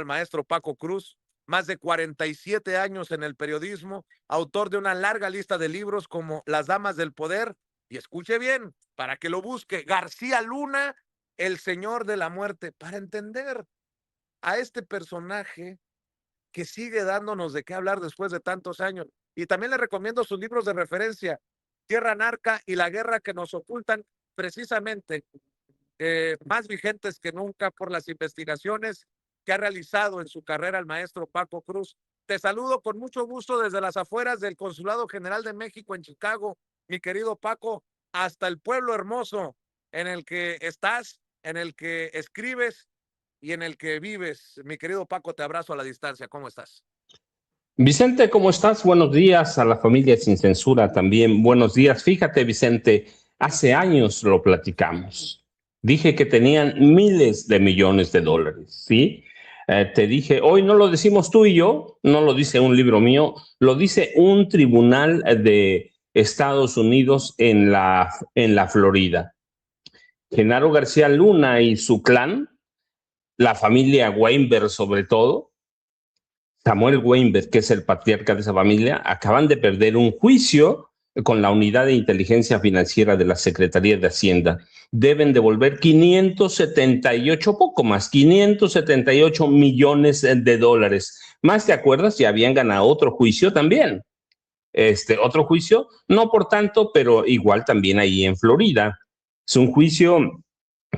el maestro Paco Cruz, más de 47 años en el periodismo, autor de una larga lista de libros como Las Damas del Poder, y escuche bien, para que lo busque, García Luna, el Señor de la Muerte, para entender a este personaje que sigue dándonos de qué hablar después de tantos años. Y también le recomiendo sus libros de referencia, Tierra Narca y La Guerra que nos ocultan, precisamente más vigentes que nunca por las investigaciones que ha realizado en su carrera el maestro Paco Cruz. Te saludo con mucho gusto desde las afueras del Consulado General de México en Chicago, mi querido Paco, hasta el pueblo hermoso en el que estás, en el que escribes y en el que vives. Mi querido Paco, te abrazo a la distancia. ¿Cómo estás? Vicente, ¿cómo estás? Buenos días a la familia Sin Censura también. Buenos días. Fíjate, Vicente, hace años lo platicamos. Dije que tenían miles de millones de dólares, ¿sí? Te dije, hoy no lo decimos tú y yo, no lo dice un libro mío, lo dice un tribunal de Estados Unidos en la Florida. Genaro García Luna y su clan, la familia Weinberg sobre todo, Samuel Weinberg, que es el patriarca de esa familia, acaban de perder un juicio con la Unidad de Inteligencia Financiera de la Secretaría de Hacienda. Deben devolver 578, poco más, 578 millones de dólares. Más, ¿te acuerdas? Ya habían ganado otro juicio también. Otro juicio, no por tanto, pero igual también ahí en Florida. Es un juicio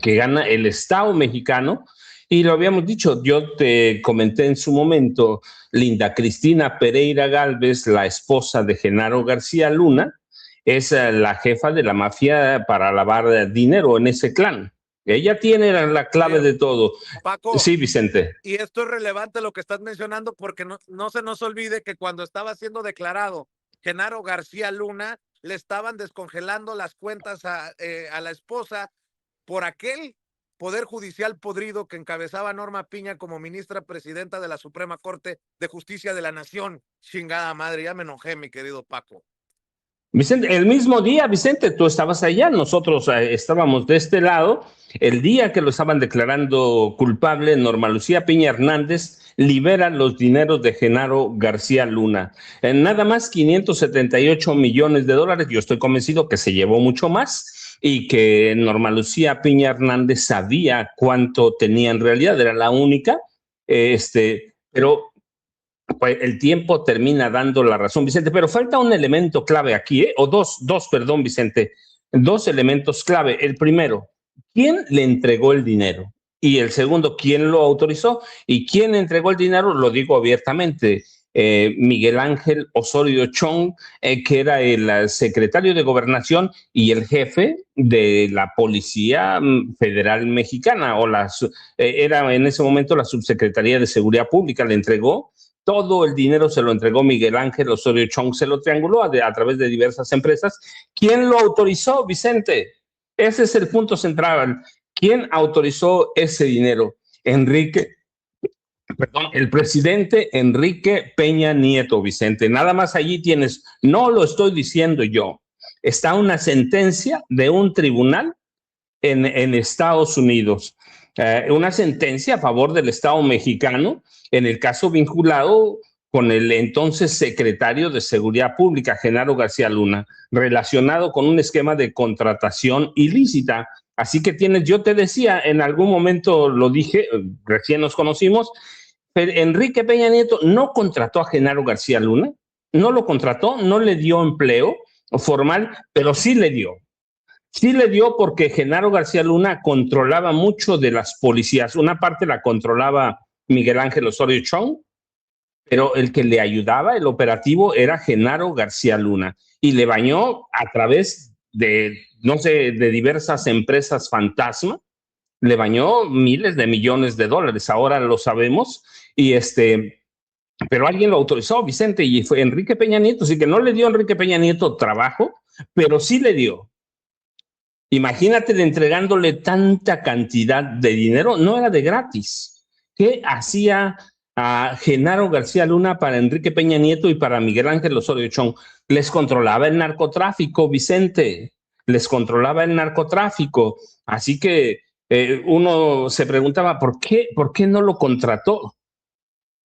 que gana el Estado mexicano. Y lo habíamos dicho, yo te comenté en su momento, Linda Cristina Pereira Gálvez, la esposa de Genaro García Luna, es la jefa de la mafia para lavar dinero en ese clan. Ella tiene la clave de todo. Paco, sí, Vicente. Y esto es relevante lo que estás mencionando porque no se nos olvide que cuando estaba siendo declarado Genaro García Luna, le estaban descongelando las cuentas a la esposa por aquel Poder Judicial podrido que encabezaba Norma Piña como ministra presidenta de la Suprema Corte de Justicia de la Nación. Chingada madre, ya me enojé, mi querido Paco. Vicente, el mismo día, Vicente, tú estabas allá, nosotros estábamos de este lado. El día que lo estaban declarando culpable, Norma Lucía Piña Hernández libera los dineros de Genaro García Luna. En nada más 578 millones de dólares. Yo estoy convencido que se llevó mucho más y que Norma Lucía Piña Hernández sabía cuánto tenía en realidad, era la única, pero pues el tiempo termina dando la razón, Vicente, pero falta un elemento clave aquí, o dos, perdón, Vicente, dos elementos clave. El primero, ¿quién le entregó el dinero? Y el segundo, ¿quién lo autorizó? ¿Y quién entregó el dinero? Lo digo abiertamente. Miguel Ángel Osorio Chong, que era el secretario de Gobernación y el jefe de la Policía Federal Mexicana, era en ese momento la Subsecretaría de Seguridad Pública, le entregó todo el dinero, se lo entregó Miguel Ángel Osorio Chong, se lo trianguló a través de diversas empresas. ¿Quién lo autorizó, Vicente? Ese es el punto central. ¿Quién autorizó ese dinero? El presidente Enrique Peña Nieto, Vicente. Nada más allí tienes, no lo estoy diciendo yo, está una sentencia de un tribunal en Estados Unidos. Una sentencia a favor del Estado mexicano en el caso vinculado con el entonces secretario de Seguridad Pública, Genaro García Luna, relacionado con un esquema de contratación ilícita. Así que yo te decía, en algún momento lo dije, recién nos conocimos, pero Enrique Peña Nieto no contrató a Genaro García Luna, no lo contrató, no le dio empleo formal, pero sí le dio. Sí le dio porque Genaro García Luna controlaba mucho de las policías. Una parte la controlaba Miguel Ángel Osorio Chong, pero el que le ayudaba, el operativo, era Genaro García Luna. Y le bañó a través de, no sé, de diversas empresas fantasma, le bañó miles de millones de dólares, ahora lo sabemos, pero alguien lo autorizó, Vicente, y fue Enrique Peña Nieto, así que no le dio a Enrique Peña Nieto trabajo, pero sí le dio. Imagínate entregándole tanta cantidad de dinero, no era de gratis. ¿Qué hacía a Genaro García Luna para Enrique Peña Nieto y para Miguel Ángel Osorio Chong? Les controlaba el narcotráfico, Vicente, les controlaba el narcotráfico. Así que uno se preguntaba, ¿por qué no lo contrató?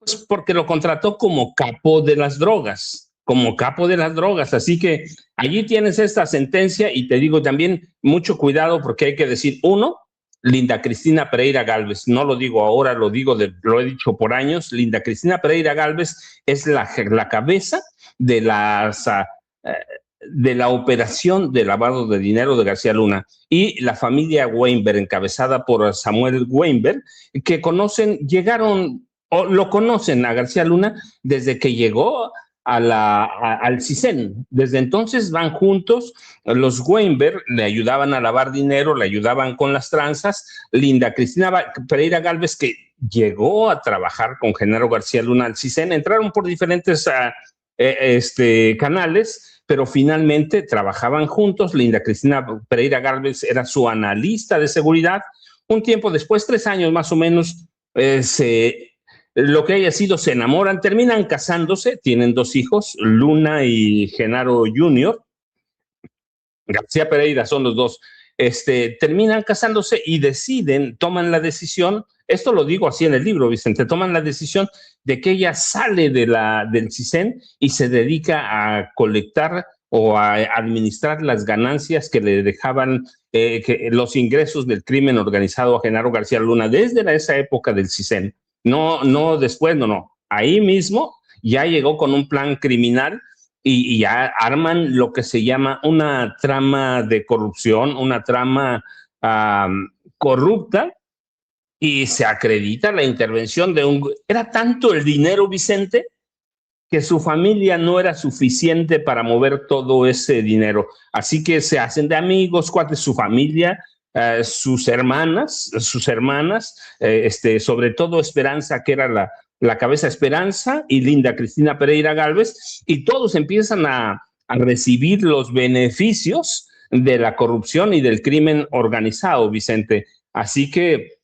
Pues porque lo contrató como capo de las drogas, como capo de las drogas. Así que allí tienes esta sentencia y te digo también mucho cuidado porque hay que decir, uno, Linda Cristina Pereira Gálvez, no lo digo ahora, lo he dicho por años, Linda Cristina Pereira Gálvez es la cabeza de de la operación de lavado de dinero de García Luna y la familia Weinberg, encabezada por Samuel Weinberg, que llegaron o lo conocen a García Luna desde que llegó al CISEN. Desde entonces van juntos. Los Weinberg le ayudaban a lavar dinero, le ayudaban con las tranzas. Linda Cristina Pereira Gálvez, que llegó a trabajar con Genaro García Luna al CISEN, entraron por diferentes canales, pero finalmente trabajaban juntos. Linda Cristina Pereira Gálvez era su analista de seguridad. Un tiempo después, 3 años más o menos, lo que haya sido, se enamoran, terminan casándose, tienen 2 hijos, Luna y Genaro Jr., García Pereira son los dos, terminan casándose y toman la decisión, esto lo digo así en el libro, Vicente, toman la decisión de que ella sale del CISEN y se dedica a colectar o a administrar las ganancias que le dejaban los ingresos del crimen organizado a Genaro García Luna desde esa época del CISEN. No después, no. Ahí mismo ya llegó con un plan criminal y ya arman lo que se llama una trama de corrupción, una trama corrupta, y se acredita la intervención Era tanto el dinero, Vicente, que su familia no era suficiente para mover todo ese dinero. Así que se hacen de amigos, cuates, su familia, sus hermanas, sobre todo Esperanza, que era la cabeza Esperanza, y Linda Cristina Pereira Gálvez, y todos empiezan a recibir los beneficios de la corrupción y del crimen organizado, Vicente. Así que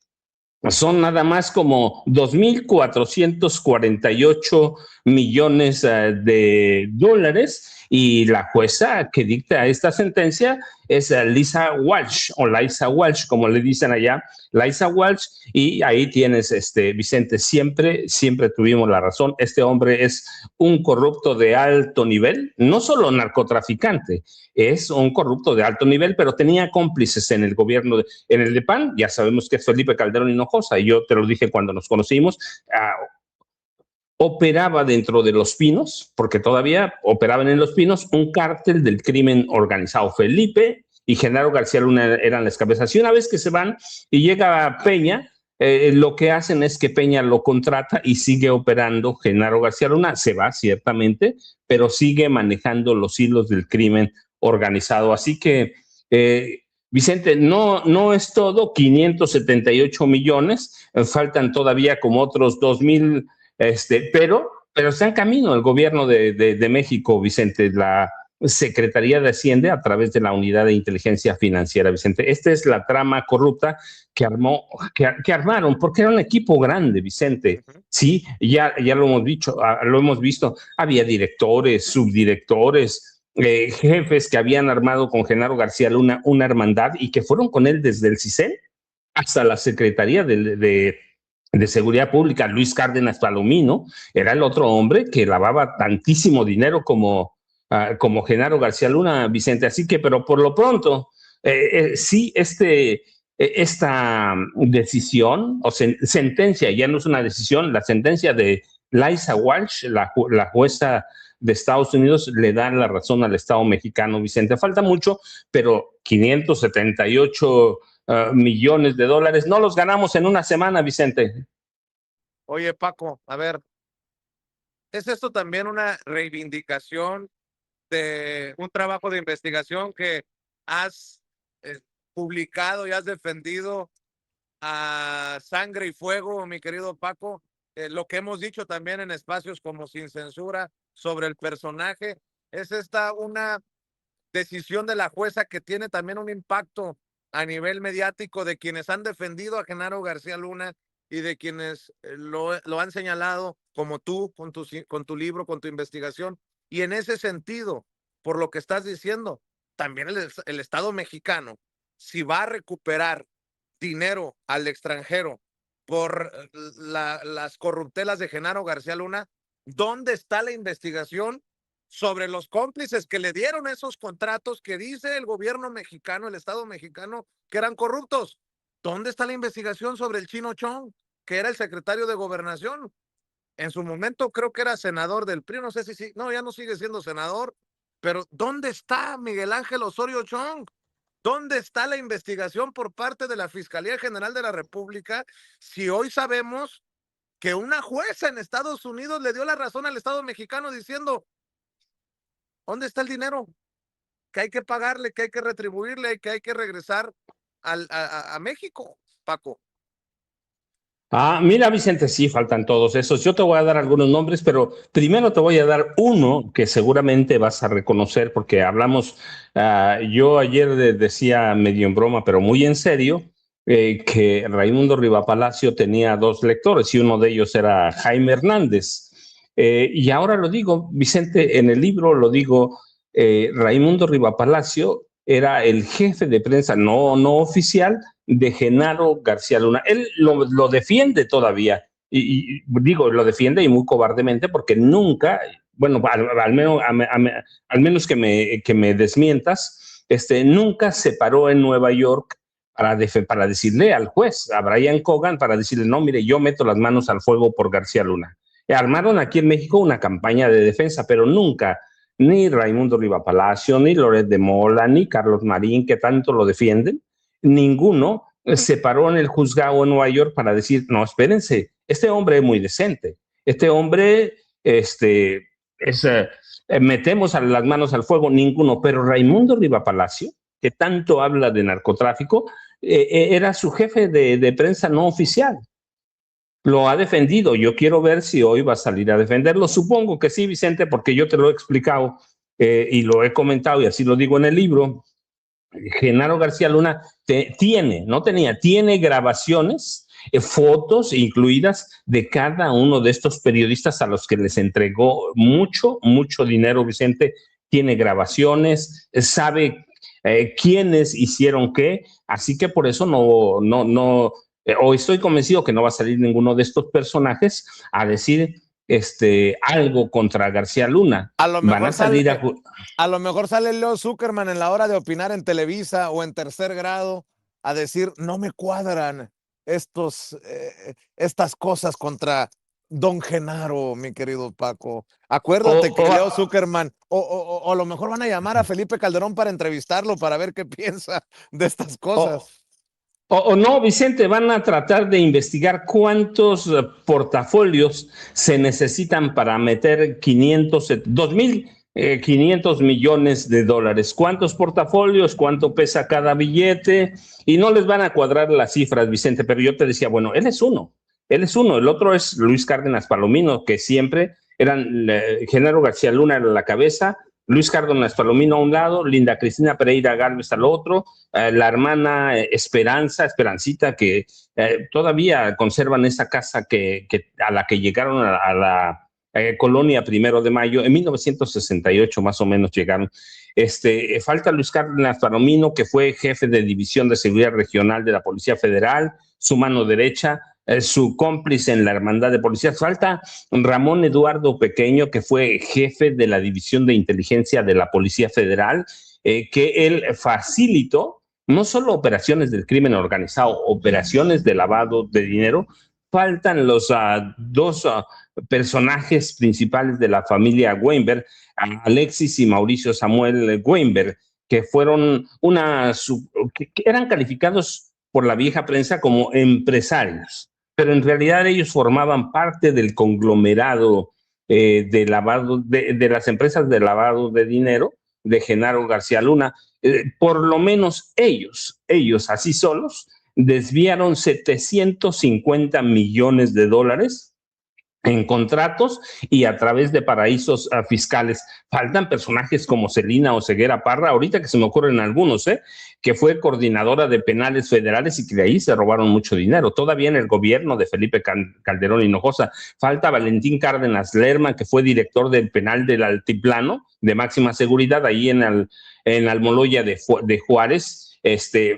son nada más como 2.448 millones de dólares, y la jueza que dicta esta sentencia es Lisa Walsh, o Liza Walsh, como le dicen allá, Liza Walsh, y ahí tienes, Vicente, siempre tuvimos la razón. Este hombre es un corrupto de alto nivel, no solo narcotraficante, es un corrupto de alto nivel, pero tenía cómplices en el gobierno, en el de PAN. Ya sabemos que es Felipe Calderón Hinojosa, y yo te lo dije cuando nos conocimos. Operaba dentro de Los Pinos, porque todavía operaban en Los Pinos, un cártel del crimen organizado. Felipe y Genaro García Luna eran las cabezas. Y una vez que se van y llega Peña, lo que hacen es que Peña lo contrata y sigue operando. Genaro García Luna se va, ciertamente, pero sigue manejando los hilos del crimen organizado. Así que, Vicente, no es todo, 578 millones, faltan todavía como otros 2,000, pero está en camino el gobierno de México, Vicente, la Secretaría de Hacienda, a través de la Unidad de Inteligencia Financiera, Vicente. Esta es la trama corrupta que armaron, porque era un equipo grande, Vicente. Sí, ya lo hemos dicho, lo hemos visto. Había directores, subdirectores, jefes que habían armado con Genaro García Luna una hermandad y que fueron con él desde el CISEN hasta la Secretaría de Seguridad Pública. Luis Cárdenas Palomino era el otro hombre que lavaba tantísimo dinero como Genaro García Luna, Vicente. Así que, pero por lo pronto, sí, esta decisión o sentencia, ya no es una decisión, la sentencia de Liza Walsh, la jueza de Estados Unidos, le da la razón al Estado mexicano, Vicente. Falta mucho, pero 578 millones de dólares no los ganamos en una semana, Vicente. Oye, Paco, a ver, ¿es esto también una reivindicación de un trabajo de investigación que has publicado y has defendido a sangre y fuego, mi querido Paco? Lo que hemos dicho también en espacios como Sin Censura sobre el personaje, ¿es esta una decisión de la jueza que tiene también un impacto a nivel mediático de quienes han defendido a Genaro García Luna y de quienes lo han señalado, como tú, con tu libro, con tu investigación? Y en ese sentido, por lo que estás diciendo, también el Estado mexicano, si va a recuperar dinero al extranjero, por las corruptelas de Genaro García Luna. ¿Dónde está la investigación sobre los cómplices que le dieron esos contratos que dice el gobierno mexicano, el Estado mexicano, que eran corruptos? ¿Dónde está la investigación sobre el Chino Chong, que era el secretario de Gobernación? En su momento creo que era senador del PRI, no sé si, no, ya no sigue siendo senador, pero ¿dónde está Miguel Ángel Osorio Chong? ¿Dónde está la investigación por parte de la Fiscalía General de la República si hoy sabemos que una jueza en Estados Unidos le dio la razón al Estado mexicano diciendo, ¿dónde está el dinero? Que hay que pagarle, que hay que retribuirle, que hay que regresar a México, Paco. Mira, Vicente, sí, faltan todos esos. Yo te voy a dar algunos nombres, pero primero te voy a dar uno que seguramente vas a reconocer porque hablamos, yo ayer decía medio en broma, pero muy en serio, que Raimundo Rivapalacio tenía dos lectores y uno de ellos era Jaime Hernández. Y ahora lo digo, Vicente, en el libro lo digo, Raimundo Rivapalacio era el jefe de prensa no oficial de Genaro García Luna. Él lo defiende todavía, y digo, lo defiende y muy cobardemente porque nunca, bueno, al menos que me desmientas, nunca se paró en Nueva York para decirle al juez, a Brian Cogan, para decirle, no, mire, yo meto las manos al fuego por García Luna. Armaron aquí en México una campaña de defensa, pero nunca ni Raimundo Rivapalacio, ni Loret de Mola, ni Carlos Marín, que tanto lo defienden, ninguno se paró en el juzgado en Nueva York para decir, no, espérense, este hombre es muy decente, este hombre, metemos las manos al fuego, ninguno, pero Raimundo Rivapalacio, que tanto habla de narcotráfico, era su jefe de prensa no oficial. Lo ha defendido. Yo quiero ver si hoy va a salir a defenderlo. Supongo que sí, Vicente, porque yo te lo he explicado y lo he comentado y así lo digo en el libro. Genaro García Luna tiene grabaciones, fotos incluidas de cada uno de estos periodistas a los que les entregó mucho dinero, Vicente. Tiene grabaciones, sabe quiénes hicieron qué, así que por eso o estoy convencido que no va a salir ninguno de estos personajes a decir algo contra García Luna. A lo mejor a lo mejor sale Leo Zuckerman en la hora de opinar en Televisa o en Tercer Grado a decir, no me cuadran estas cosas contra don Genaro, mi querido Paco. Acuérdate que Leo Zuckerman, o a lo mejor van a llamar a Felipe Calderón para entrevistarlo, para ver qué piensa de estas cosas. O no, Vicente, van a tratar de investigar cuántos portafolios se necesitan para meter 2.500 millones de dólares. ¿Cuántos portafolios? ¿Cuánto pesa cada billete? Y no les van a cuadrar las cifras, Vicente, pero yo te decía, bueno, él es uno. El otro es Luis Cárdenas Palomino, que siempre Genaro García Luna era la cabeza, Luis Cárdenas Palomino a un lado, Linda Cristina Pereira Gálvez al otro, la hermana Esperancita, que todavía conservan esa casa a la que llegaron a la colonia 1 de Mayo, en 1968 más o menos llegaron. Falta Luis Cárdenas Palomino, que fue jefe de División de Seguridad Regional de la Policía Federal, su mano derecha, su cómplice en la Hermandad de Policías. Falta Ramón Eduardo Pequeño, que fue jefe de la División de Inteligencia de la Policía Federal, que él facilitó no solo operaciones del crimen organizado, operaciones de lavado de dinero. Faltan los dos personajes principales de la familia Weinberg, Alexis y Mauricio Samuel Weinberg, que fueron que eran calificados por la vieja prensa como empresarios, pero en realidad ellos formaban parte del conglomerado de lavado de las empresas de lavado de dinero de Genaro García Luna. Por lo menos ellos así solos desviaron 750 millones de dólares en contratos y a través de paraísos fiscales. Faltan personajes como Celina Oseguera Parra, ahorita que se me ocurren algunos, que fue coordinadora de penales federales y que de ahí se robaron mucho dinero. Todavía en el gobierno de Felipe Calderón Hinojosa. Falta Valentín Cárdenas Lerma, que fue director del penal del Altiplano de máxima seguridad ahí en Almoloya de Juárez.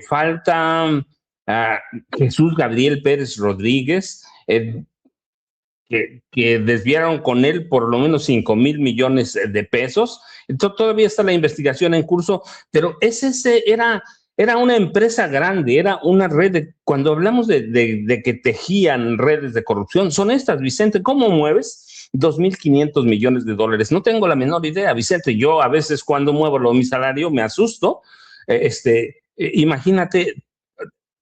Falta a Jesús Gabriel Pérez Rodríguez, que desviaron con él por lo menos 5,000 millones de pesos. Entonces, todavía está la investigación en curso, pero era una empresa grande, era una red cuando hablamos de que tejían redes de corrupción, son estas, Vicente. ¿Cómo mueves 2,500 millones de dólares? No tengo la menor idea, Vicente. Yo a veces cuando muevo mi salario me asusto. Imagínate,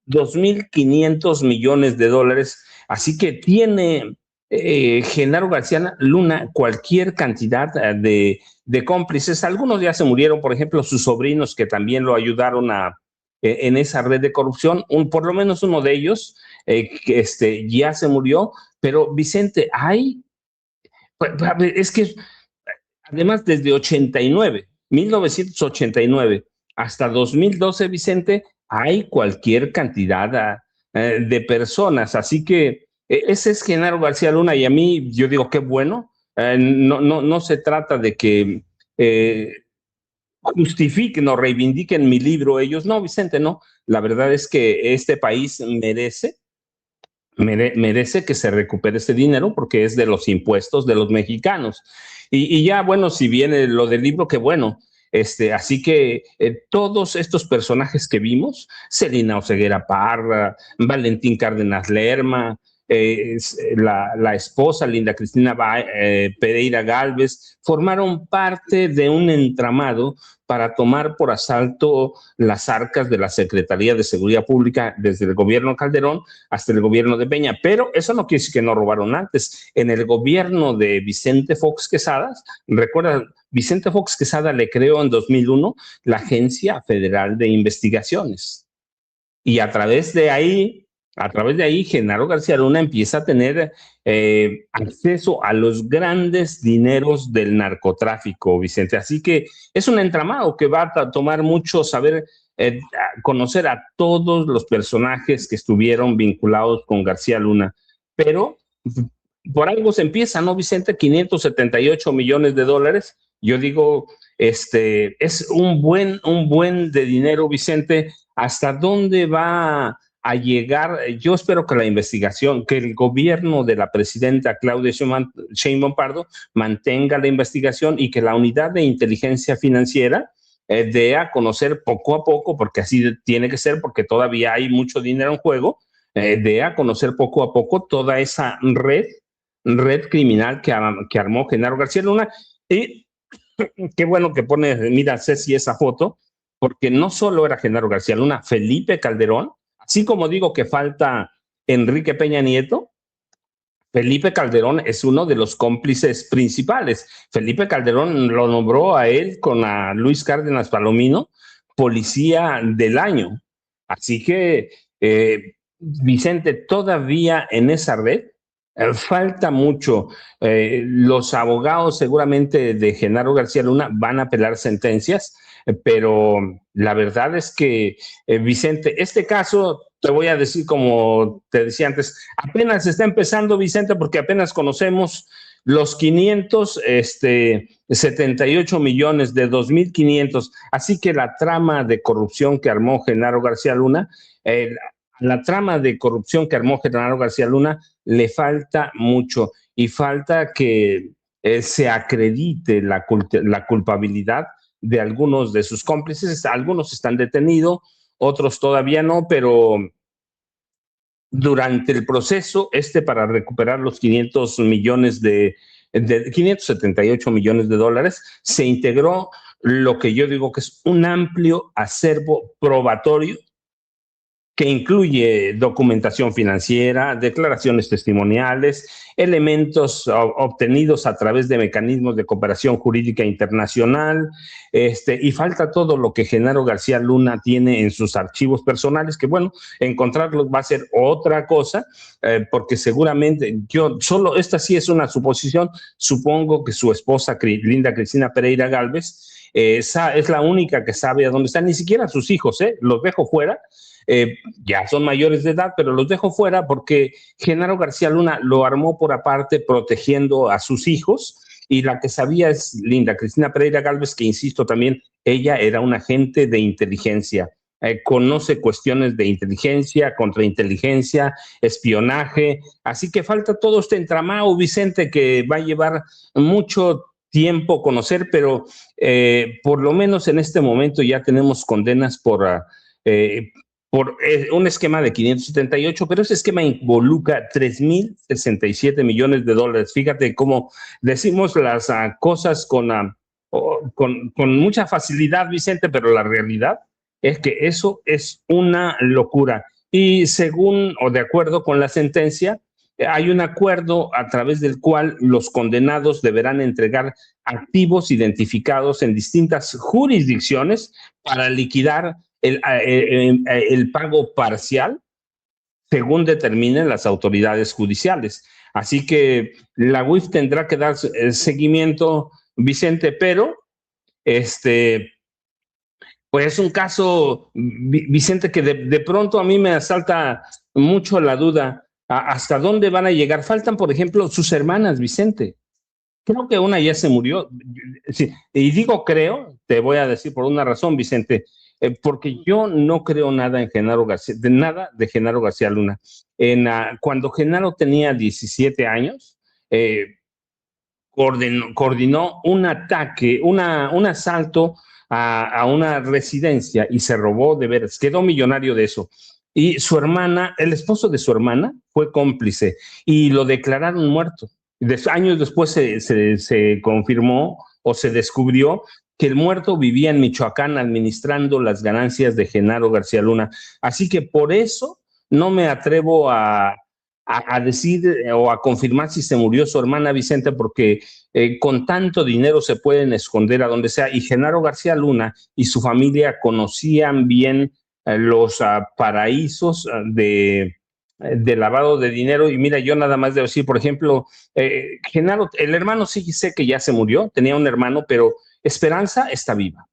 2,500 millones de dólares. Así que tiene Genaro García Luna cualquier cantidad de cómplices. Algunos ya se murieron, por ejemplo, sus sobrinos que también lo ayudaron en esa red de corrupción. Por lo menos uno de ellos ya se murió. Pero Vicente, es que además desde 1989 hasta 2012, Vicente, hay cualquier cantidad de personas. Así que ese es Genaro García Luna, y a mí yo digo qué bueno. No se trata de que justifiquen o reivindiquen mi libro ellos. No, Vicente, no. La verdad es que este país merece que se recupere ese dinero porque es de los impuestos de los mexicanos. Y ya, bueno, si viene lo del libro, qué bueno. Así que todos estos personajes que vimos, Celina Oseguera Parra, Valentín Cárdenas Lerma, la esposa Linda Cristina Pereira Gálvez, formaron parte de un entramado para tomar por asalto las arcas de la Secretaría de Seguridad Pública desde el gobierno Calderón hasta el gobierno de Peña. Pero eso no quiere decir que no robaron antes. En el gobierno de Vicente Fox Quesada, recuerda, Vicente Fox Quesada le creó en 2001 la Agencia Federal de Investigaciones. Y a través de ahí, Genaro García Luna empieza a tener acceso a los grandes dineros del narcotráfico, Vicente. Así que es un entramado que va a tomar mucho saber, conocer a todos los personajes que estuvieron vinculados con García Luna. Pero por algo se empieza, ¿no, Vicente? 578 millones de dólares. Yo digo, es un buen de dinero, Vicente. ¿Hasta dónde va a llegar? Yo espero que la investigación, que el gobierno de la presidenta Claudia Sheinbaum Pardo mantenga la investigación y que la unidad de inteligencia financiera dé a conocer poco a poco, porque así tiene que ser, porque todavía hay mucho dinero en juego, dé a conocer poco a poco toda esa red criminal que armó Genaro García Luna. Y qué bueno que pone, mira, Ceci, esa foto, porque no solo era Genaro García Luna, Felipe Calderón, así como digo que falta Enrique Peña Nieto, Felipe Calderón es uno de los cómplices principales. Felipe Calderón lo nombró a él con a Luis Cárdenas Palomino policía del año. Así que, Vicente, todavía en esa red falta mucho. Los abogados seguramente de Genaro García Luna van a apelar sentencias, pero la verdad es que, Vicente, este caso, te voy a decir como te decía antes, apenas está empezando, Vicente, porque apenas conocemos los 578 millones de 2,500. Así que la trama de corrupción que armó Genaro García Luna, la trama de corrupción que armó Genaro García Luna le falta mucho, y falta que se acredite la culpabilidad de algunos de sus cómplices. Algunos están detenidos, otros todavía no, pero durante el proceso para recuperar los 578 millones de dólares, se integró lo que yo digo que es un amplio acervo probatorio que incluye documentación financiera, declaraciones testimoniales, elementos obtenidos a través de mecanismos de cooperación jurídica internacional, y falta todo lo que Genaro García Luna tiene en sus archivos personales, que bueno, encontrarlos va a ser otra cosa, porque seguramente esta sí es una suposición, supongo que su esposa Linda Cristina Pereira Gálvez es la única que sabe a dónde están, ni siquiera sus hijos, los dejo fuera. Ya son mayores de edad, pero los dejo fuera porque Genaro García Luna lo armó por aparte protegiendo a sus hijos, y la que sabía es Linda Cristina Pereira Gálvez, que insisto también, ella era una agente de inteligencia. conoce cuestiones de inteligencia, contrainteligencia, espionaje, así que falta todo este entramado, Vicente, que va a llevar mucho tiempo conocer, pero por lo menos en este momento ya tenemos condenas por un esquema de 578, pero ese esquema involucra 3.067 millones de dólares. Fíjate cómo decimos las cosas con mucha facilidad, Vicente, pero la realidad es que eso es una locura. Y según o de acuerdo con la sentencia, hay un acuerdo a través del cual los condenados deberán entregar activos identificados en distintas jurisdicciones para liquidar el pago parcial según determinen las autoridades judiciales. Así que la UIF tendrá que dar seguimiento, Vicente, pero pues es un caso, Vicente, que de pronto a mí me asalta mucho la duda. ¿Hasta dónde van a llegar? Faltan, por ejemplo, sus hermanas, Vicente. Creo que una ya se murió. Sí, y digo creo, te voy a decir por una razón, Vicente, porque yo no creo nada en Genaro García, de nada de Genaro García Luna. Cuando Genaro tenía 17 años, coordinó un ataque, un asalto a una residencia y se robó de veras, quedó millonario de eso. Y su hermana, el esposo de su hermana, fue cómplice y lo declararon muerto. Años después se confirmó o se descubrió que el muerto vivía en Michoacán administrando las ganancias de Genaro García Luna. Así que por eso no me atrevo a decir o a confirmar si se murió su hermana, Vicente, porque con tanto dinero se pueden esconder a donde sea. Y Genaro García Luna y su familia conocían bien los paraísos de lavado de dinero. Y mira, yo nada más debo decir, por ejemplo, Genaro, el hermano sí sé que ya se murió, tenía un hermano, pero Esperanza está viva.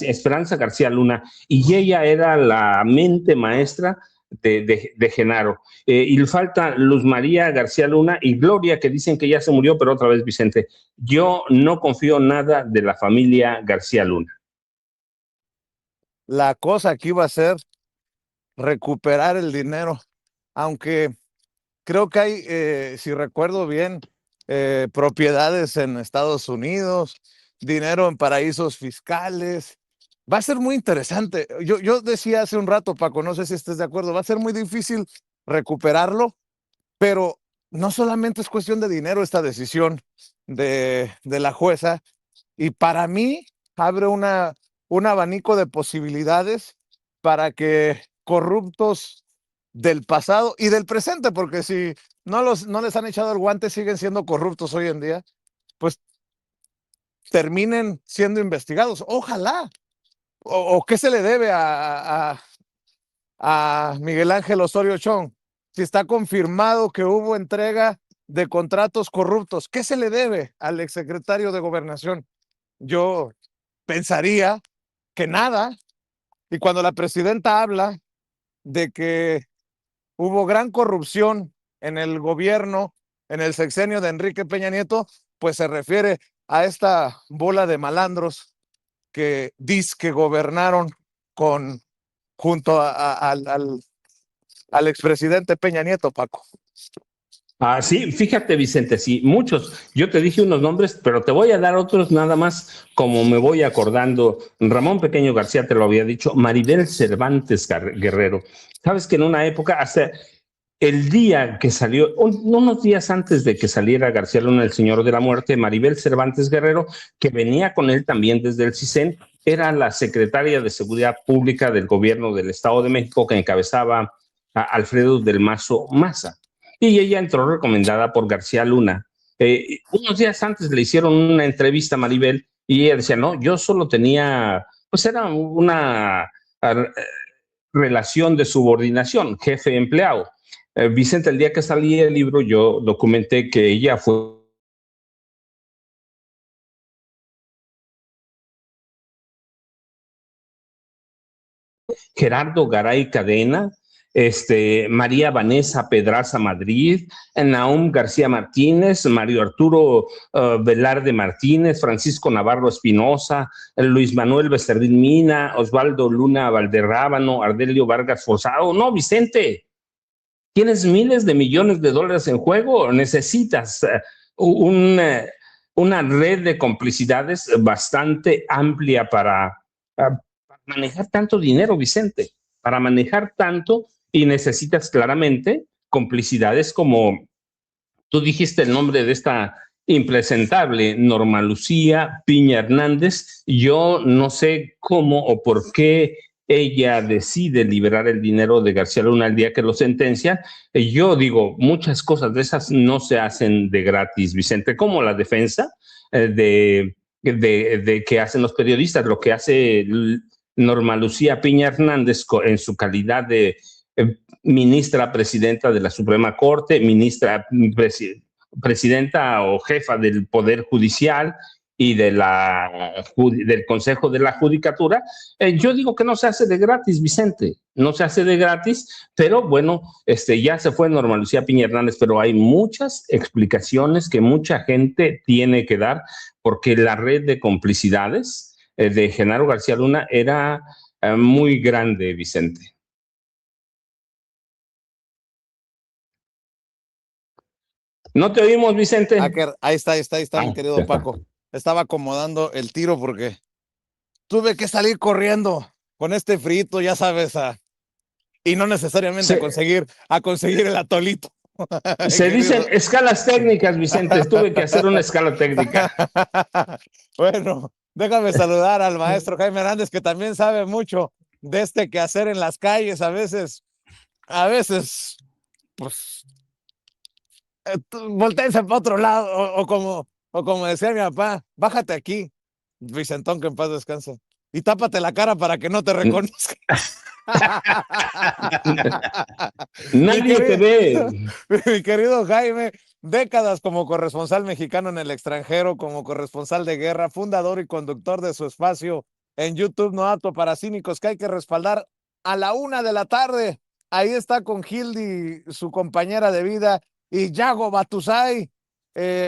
Esperanza García Luna, y ella era la mente maestra de Genaro. Y le falta Luz María García Luna y Gloria, que dicen que ya se murió, pero otra vez, Vicente, yo no confío nada de la familia García Luna. La cosa aquí va a ser recuperar el dinero, aunque creo que hay, si recuerdo bien, propiedades en Estados Unidos, dinero en paraísos fiscales. Va a ser muy interesante. Yo decía hace un rato, Paco, no sé si estés de acuerdo, va a ser muy difícil recuperarlo, pero no solamente es cuestión de dinero esta decisión de la jueza, y para mí abre un abanico de posibilidades para que corruptos del pasado y del presente, porque si no les han echado el guante, siguen siendo corruptos hoy en día, pues terminen siendo investigados. Ojalá. ¿O qué se le debe a Miguel Ángel Osorio Chong? Si está confirmado que hubo entrega de contratos corruptos, ¿qué se le debe al exsecretario de Gobernación? Yo pensaría que nada. Y cuando la presidenta habla de que hubo gran corrupción en el gobierno, en el sexenio de Enrique Peña Nieto, pues se refiere a esta bola de malandros que dice que gobernaron con, junto al expresidente Peña Nieto, Paco. Sí, fíjate, Vicente, sí, muchos. Yo te dije unos nombres, pero te voy a dar otros nada más como me voy acordando. Ramón Pequeño García te lo había dicho, Maribel Cervantes Guerrero. Sabes que en una época, hasta el día que salió, unos días antes de que saliera García Luna, el Señor de la Muerte, Maribel Cervantes Guerrero, que venía con él también desde el CISEN, era la secretaria de Seguridad Pública del gobierno del Estado de México que encabezaba a Alfredo del Mazo Maza. Y ella entró recomendada por García Luna. Unos días antes le hicieron una entrevista a Maribel y ella decía, no, yo solo tenía, pues era una relación de subordinación, jefe-empleado. Vicente, el día que salí el libro, yo documenté que ella fue Gerardo Garay Cadena, María Vanessa Pedraza Madrid, Nahum García Martínez, Mario Arturo Velarde Martínez, Francisco Navarro Espinosa, Luis Manuel Becerril Mina, Osvaldo Luna Valderrábano, Ardelio Vargas Fosao. No, Vicente, ¿tienes miles de millones de dólares en juego? Necesitas un, una red de complicidades bastante amplia para manejar tanto dinero, Vicente, para manejar tanto, y necesitas claramente complicidades como tú dijiste el nombre de esta impresentable Norma Lucía Piña Hernández. Yo no sé cómo o por qué ella decide liberar el dinero de García Luna el día que lo sentencia. Yo digo, muchas cosas de esas no se hacen de gratis, Vicente, como la defensa de que hacen los periodistas, lo que hace Norma Lucía Piña Hernández en su calidad de ministra presidenta de la Suprema Corte, presidenta o jefa del Poder Judicial y del Consejo de la Judicatura. Yo digo que no se hace de gratis, Vicente, no se hace de gratis, pero bueno, ya se fue Norma Lucía Piña Hernández, pero hay muchas explicaciones que mucha gente tiene que dar, porque la red de complicidades de Genaro García Luna era muy grande, Vicente. ¿No te oímos, Vicente? Ahí está, mi querido Paco. Estaba acomodando el tiro porque tuve que salir corriendo con este frito, ya sabes, y no necesariamente a conseguir el atolito. Se dicen escalas técnicas, Vicente. Tuve que hacer una escala técnica. Bueno, déjame saludar al maestro Jaime Hernández, que también sabe mucho de este quehacer en las calles. A veces, pues, voltéense para otro lado, o como decía mi papá, bájate aquí, Vicentón, que en paz descanse, y tápate la cara para que no te reconozca. Nadie te ve. Mi querido Jaime, décadas como corresponsal mexicano en el extranjero, como corresponsal de guerra, fundador y conductor de su espacio en YouTube No Apto para Cínicos, que hay que respaldar a la 1 de la tarde. Ahí está con Hildy, su compañera de vida, y Yago Batusay,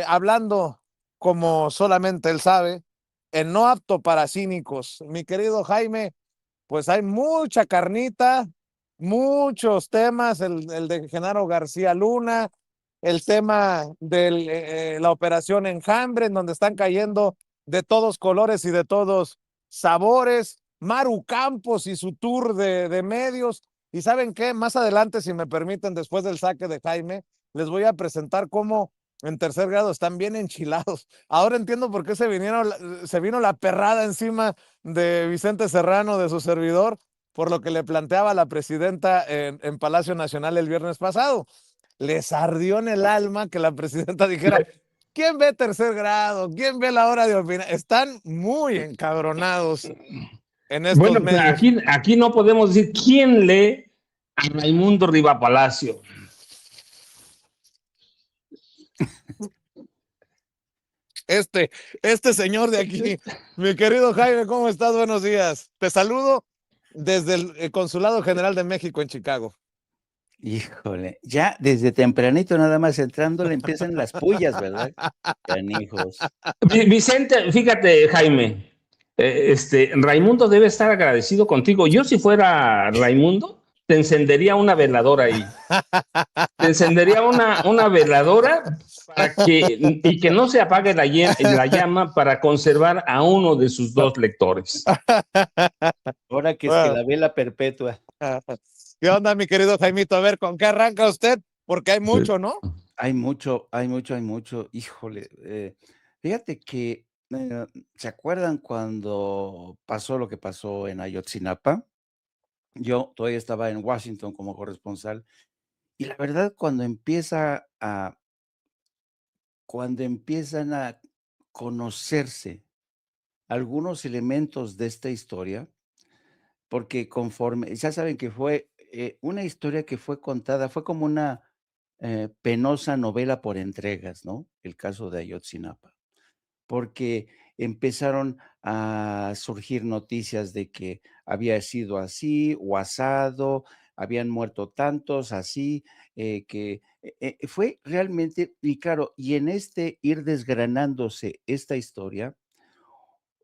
hablando como solamente él sabe, en No Apto para Cínicos. Mi querido Jaime, pues hay mucha carnita, muchos temas, el de Genaro García Luna, el tema de la operación Enjambre, en donde están cayendo de todos colores y de todos sabores, Maru Campos y su tour de medios. Y ¿saben qué? Más adelante, si me permiten, después del saque de Jaime, les voy a presentar cómo en tercer grado están bien enchilados. Ahora entiendo por qué se vino la perrada encima de Vicente Serrano, de su servidor, por lo que le planteaba la presidenta en Palacio Nacional el viernes pasado. Les ardió en el alma que la presidenta dijera, ¿quién ve tercer grado? ¿Quién ve la hora de opinar? Están muy encabronados en estos medios. Aquí no podemos decir quién lee a Raimundo Rivapalacio. Este señor de aquí, mi querido Jaime, ¿cómo estás? Buenos días. Te saludo desde el Consulado General de México en Chicago. Híjole, ya desde tempranito nada más entrando le empiezan las pullas, ¿verdad? Canijos. Vicente, fíjate, Jaime, Raimundo debe estar agradecido contigo. Yo si fuera Raimundo, te encendería una veladora ahí. Te encendería una veladora y que no se apague la llama para conservar a uno de sus dos lectores. Ahora que es que la vela perpetua. ¿Qué onda, mi querido Jaimito? A ver, ¿con qué arranca usted? Porque hay mucho, ¿no? Hay mucho. Híjole, fíjate que, ¿se acuerdan cuando pasó lo que pasó en Ayotzinapa? Yo todavía estaba en Washington como corresponsal, y la verdad, cuando empiezan a conocerse algunos elementos de esta historia, porque conforme, ya saben que fue una historia que fue contada, fue como una penosa novela por entregas, ¿no? El caso de Ayotzinapa, porque empezaron a surgir noticias de que había sido así o asado, habían muerto tantos, así, fue realmente, y claro, y en este ir desgranándose esta historia,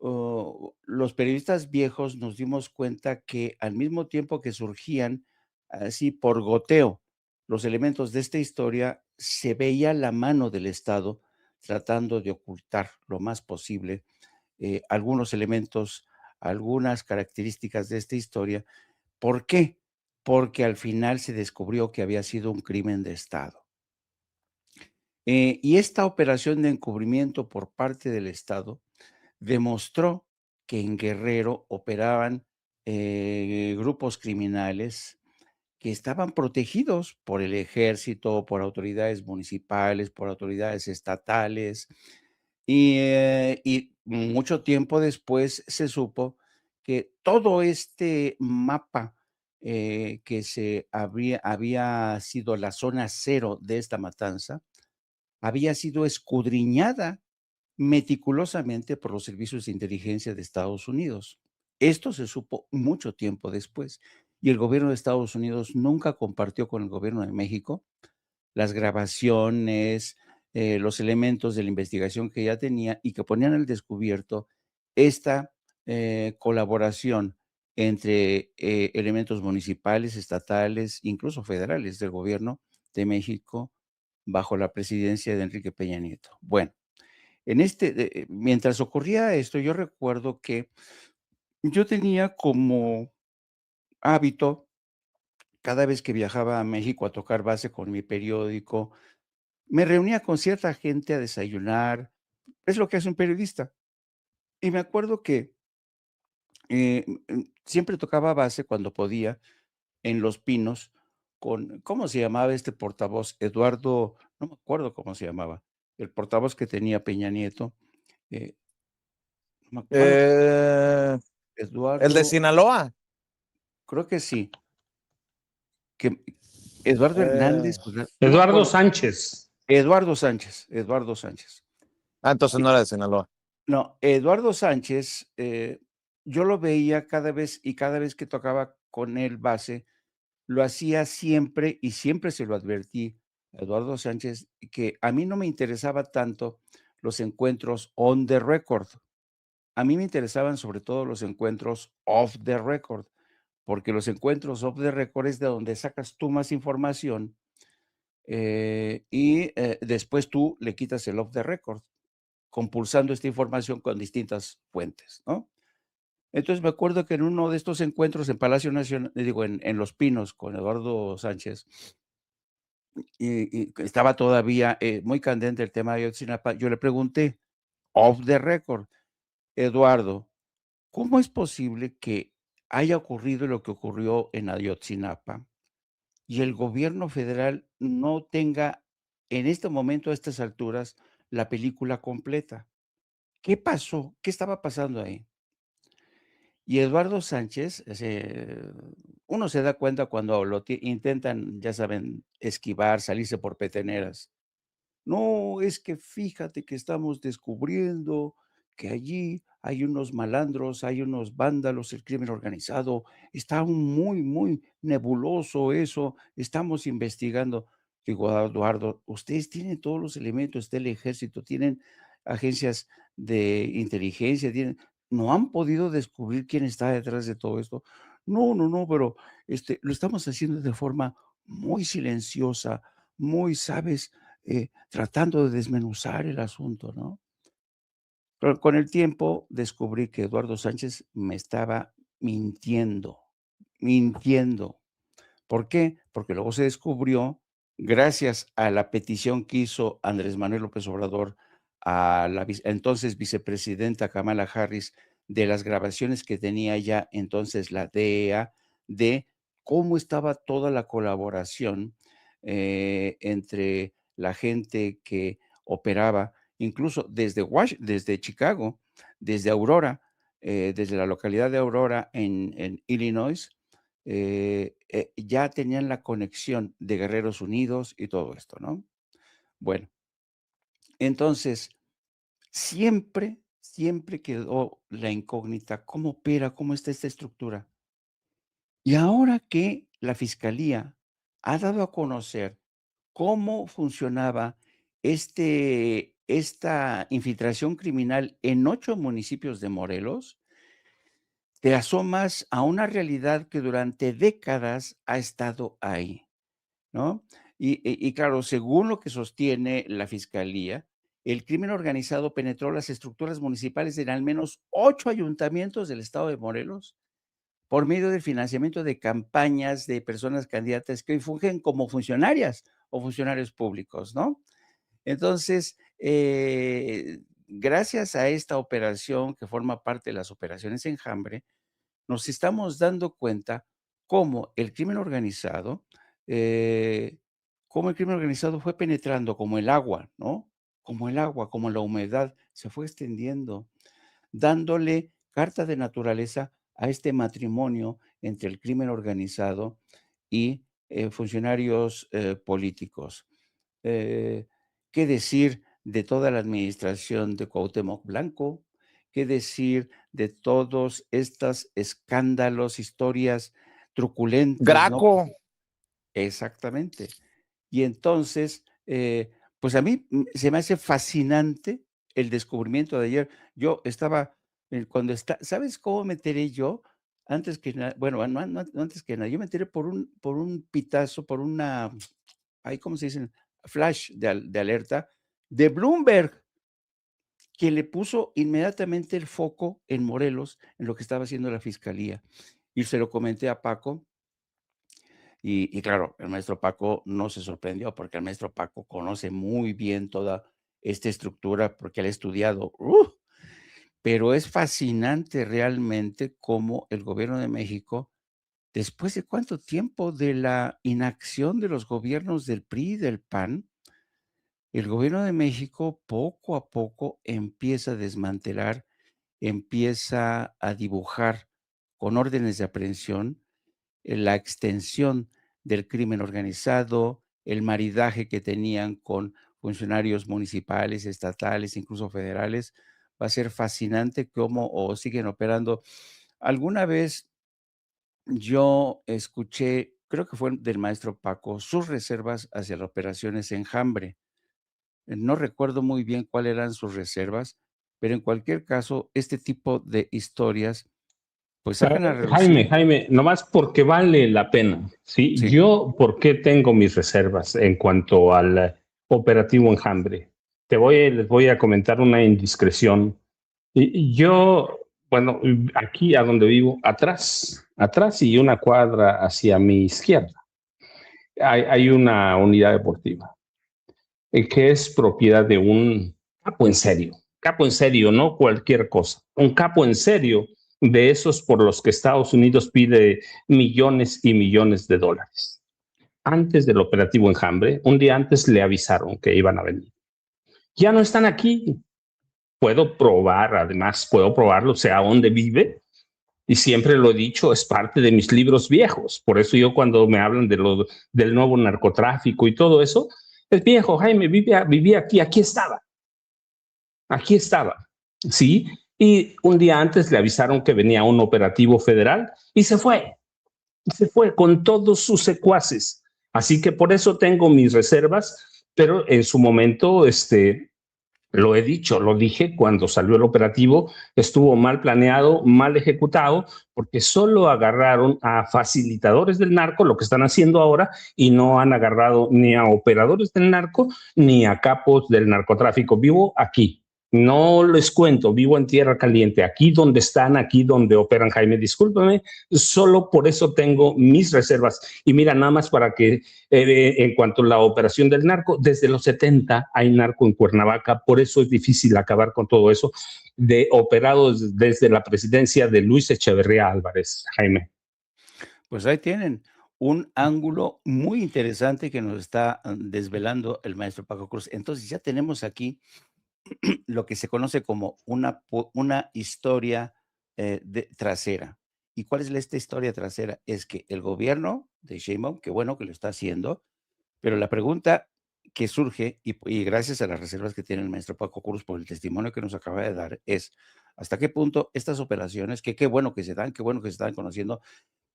los periodistas viejos nos dimos cuenta que al mismo tiempo que surgían así por goteo los elementos de esta historia, se veía la mano del Estado tratando de ocultar lo más posible algunos elementos, algunas características de esta historia. ¿Por qué? Porque al final se descubrió que había sido un crimen de Estado. Y esta operación de encubrimiento por parte del Estado demostró que en Guerrero operaban grupos criminales que estaban protegidos por el ejército, por autoridades municipales, por autoridades estatales, y mucho tiempo después se supo que todo este mapa que había sido la zona cero de esta matanza, había sido escudriñada meticulosamente por los servicios de inteligencia de Estados Unidos. Esto se supo mucho tiempo después y el gobierno de Estados Unidos nunca compartió con el gobierno de México las grabaciones, los elementos de la investigación que ya tenía y que ponían al descubierto esta colaboración entre elementos municipales, estatales, incluso federales del gobierno de México bajo la presidencia de Enrique Peña Nieto. Bueno, mientras ocurría esto, yo recuerdo que yo tenía como hábito, cada vez que viajaba a México a tocar base con mi periódico, me reunía con cierta gente a desayunar, es lo que hace un periodista. Y me acuerdo que siempre tocaba base cuando podía en Los Pinos con, ¿cómo se llamaba este portavoz? Eduardo, no me acuerdo cómo se llamaba, el portavoz que tenía Peña Nieto, eh, no me acuerdo, Eh, el de Eduardo, Sinaloa. creo que sí, que Eduardo Eh, Hernández, ¿verdad? No me Eduardo acuerdo. Sánchez. Eduardo Sánchez, Eduardo Sánchez. entonces no era de Sinaloa. No, Eduardo Sánchez, yo lo veía cada vez que tocaba con él base, lo hacía siempre y siempre se lo advertí a Eduardo Sánchez, que a mí no me interesaba tanto los encuentros on the record. A mí me interesaban sobre todo los encuentros off the record, porque los encuentros off the record es de donde sacas tú más información después tú le quitas el off the record, compulsando esta información con distintas fuentes, ¿no? Entonces me acuerdo que en uno de estos encuentros en Palacio Nacional, digo, en Los Pinos con Eduardo Sánchez, y que estaba todavía muy candente el tema de Ayotzinapa, yo le pregunté, off the record, Eduardo, ¿cómo es posible que haya ocurrido lo que ocurrió en Ayotzinapa y el gobierno federal no tenga en este momento, a estas alturas, la película completa? ¿Qué pasó? ¿Qué estaba pasando ahí? Y Eduardo Sánchez, uno se da cuenta cuando intentan, ya saben, esquivar, salirse por peteneras. No, es que fíjate que estamos descubriendo que allí hay unos malandros, hay unos vándalos, el crimen organizado. Está muy, muy nebuloso eso. Estamos investigando. Digo, Eduardo, ustedes tienen todos los elementos, está el ejército, tienen agencias de inteligencia, no han podido descubrir quién está detrás de todo esto. No, no, no, pero lo estamos haciendo de forma muy silenciosa, muy, ¿sabes? Tratando de desmenuzar el asunto, ¿no? Pero con el tiempo descubrí que Eduardo Sánchez me estaba mintiendo, mintiendo. ¿Por qué? Porque luego se descubrió, gracias a la petición que hizo Andrés Manuel López Obrador a la entonces vicepresidenta Kamala Harris, de las grabaciones que tenía ya entonces la DEA, de cómo estaba toda la colaboración entre la gente que operaba, incluso desde Chicago, desde Aurora, desde la localidad de Aurora en Illinois, ya tenían la conexión de Guerreros Unidos y todo esto, ¿no? Bueno, entonces, siempre, siempre quedó la incógnita, ¿cómo opera? ¿Cómo está esta estructura? Y ahora que la Fiscalía ha dado a conocer cómo funcionaba esta infiltración criminal en 8 municipios de Morelos, te asomas a una realidad que durante décadas ha estado ahí, ¿no? Y claro, según lo que sostiene la Fiscalía, el crimen organizado penetró las estructuras municipales en al menos 8 ayuntamientos del estado de Morelos por medio del financiamiento de campañas de personas candidatas que hoy fungen como funcionarias o funcionarios públicos, ¿no? Entonces, gracias a esta operación que forma parte de las operaciones Enjambre, nos estamos dando cuenta cómo el crimen organizado, eh, cómo el crimen organizado fue penetrando como el agua, ¿no? Como el agua, como la humedad, se fue extendiendo, dándole carta de naturaleza a este matrimonio entre el crimen organizado y funcionarios políticos. Eh, ¿Qué decir de toda la administración de Cuauhtémoc Blanco? ¿Qué decir de todos estos escándalos, historias truculentas, no? Graco. Exactamente. Y entonces, pues a mí se me hace fascinante el descubrimiento de ayer. Yo estaba, cuando está, ¿sabes cómo me enteré yo? Antes que nada, bueno, no antes que nada, yo me enteré por un pitazo, por una, ahí, ¿cómo se dice? Flash de alerta de Bloomberg, que le puso inmediatamente el foco en Morelos, en lo que estaba haciendo la fiscalía. Y se lo comenté a Paco, y claro, el maestro Paco no se sorprendió, porque el maestro Paco conoce muy bien toda esta estructura, porque él ha estudiado, pero es fascinante realmente cómo el gobierno de México, después de cuánto tiempo de la inacción de los gobiernos del PRI y del PAN, el gobierno de México poco a poco empieza a desmantelar, empieza a dibujar con órdenes de aprehensión la extensión del crimen organizado, el maridaje que tenían con funcionarios municipales, estatales, incluso federales. Va a ser fascinante cómo siguen operando. Alguna vez yo escuché, creo que fue del maestro Paco, sus reservas hacia las operaciones Enjambre. No recuerdo muy bien cuáles eran sus reservas, pero en cualquier caso, este tipo de historias, pues sacan a relucir. Jaime, nomás porque vale la pena, ¿sí? Sí, Yo, ¿por qué tengo mis reservas en cuanto al operativo Enjambre? Les voy a comentar una indiscreción. Yo, bueno, aquí a donde vivo, atrás y una cuadra hacia mi izquierda, hay una unidad deportiva que es propiedad de un capo en serio, no cualquier cosa, un capo en serio de esos por los que Estados Unidos pide millones y millones de dólares. Antes del operativo Enjambre, un día antes le avisaron que iban a venir. Ya no están aquí. Puedo probarlo, sé a dónde vive, y siempre lo he dicho, es parte de mis libros viejos. Por eso yo cuando me hablan del nuevo narcotráfico y todo eso, es viejo, Jaime, vivía aquí estaba, ¿sí? Y un día antes le avisaron que venía un operativo federal y se fue con todos sus secuaces. Así que por eso tengo mis reservas, pero en su momento, lo he dicho, lo dije cuando salió el operativo, estuvo mal planeado, mal ejecutado, porque solo agarraron a facilitadores del narco, lo que están haciendo ahora, y no han agarrado ni a operadores del narco ni a capos del narcotráfico. Vivo aquí. No les cuento, vivo en tierra caliente, aquí donde están, aquí donde operan, Jaime, discúlpame, solo por eso tengo mis reservas. Y mira, nada más para que en cuanto a la operación del narco, desde los 70 hay narco en Cuernavaca, por eso es difícil acabar con todo eso, de operados desde la presidencia de Luis Echeverría Álvarez, Jaime. pues ahí tienen un ángulo muy interesante que nos está desvelando el maestro Paco Cruz. Entonces ya tenemos aquí lo que se conoce como una historia trasera. ¿Y cuál es esta historia trasera? Es que el gobierno de Sheinbaum, qué bueno que lo está haciendo, pero la pregunta que surge, y gracias a las reservas que tiene el maestro Paco Cruz por el testimonio que nos acaba de dar, es hasta qué punto estas operaciones, que qué bueno que se dan, qué bueno que se están conociendo,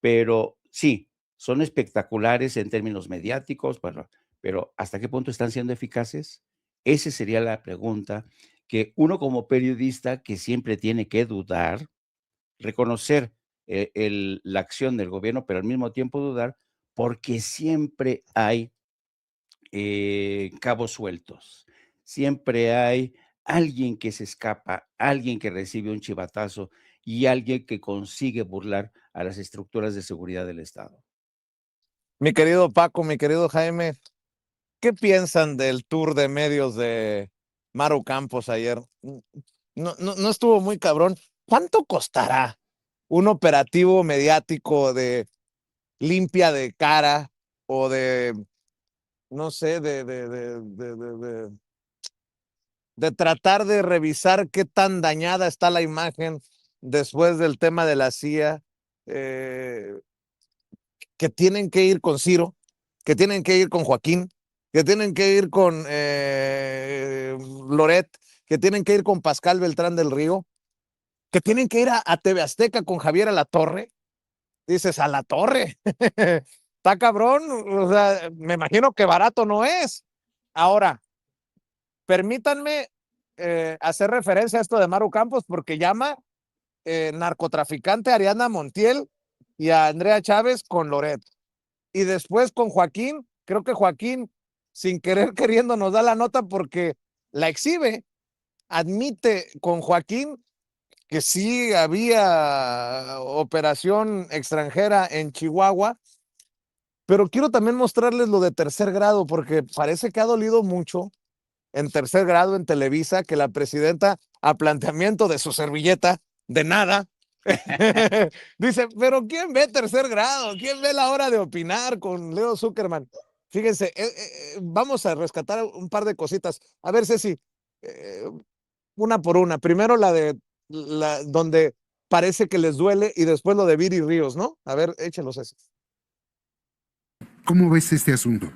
pero sí, son espectaculares en términos mediáticos, bueno, pero ¿hasta qué punto están siendo eficaces? Esa sería la pregunta que uno como periodista que siempre tiene que dudar, reconocer la acción del gobierno, pero al mismo tiempo dudar, porque siempre hay cabos sueltos. Siempre hay alguien que se escapa, alguien que recibe un chivatazo y alguien que consigue burlar a las estructuras de seguridad del Estado. Mi querido Paco, mi querido Jaime, ¿qué piensan del tour de medios de Maru Campos ayer? No estuvo muy cabrón. ¿Cuánto costará un operativo mediático de limpia de cara o de, no sé, de tratar de revisar qué tan dañada está la imagen después del tema de la CIA, que tienen que ir con Ciro, que tienen que ir con Joaquín, que tienen que ir con Loret, que tienen que ir con Pascal Beltrán del Río, que tienen que ir a TV Azteca con Javier Alatorre? Dices, a la torre, está cabrón, o sea, me imagino que barato no es. Ahora, permítanme hacer referencia a esto de Maru Campos porque llama narcotraficante a Ariana Montiel y a Andrea Chávez con Loret. Y después con Joaquín, creo que Joaquín, sin querer queriendo, nos da la nota porque la exhibe, admite con Joaquín que sí había operación extranjera en Chihuahua, pero quiero también mostrarles lo de Tercer Grado, porque parece que ha dolido mucho en Tercer Grado en Televisa que la presidenta, a planteamiento de su servilleta, de nada, dice, pero ¿quién ve Tercer Grado? ¿Quién ve La Hora de Opinar con Leo Zuckerman? Fíjense, vamos a rescatar un par de cositas. A ver, Ceci, eh, una por una. Primero donde parece que les duele y después lo de Viri Ríos, ¿no? A ver, échelos Ceci. ¿Cómo ves este asunto?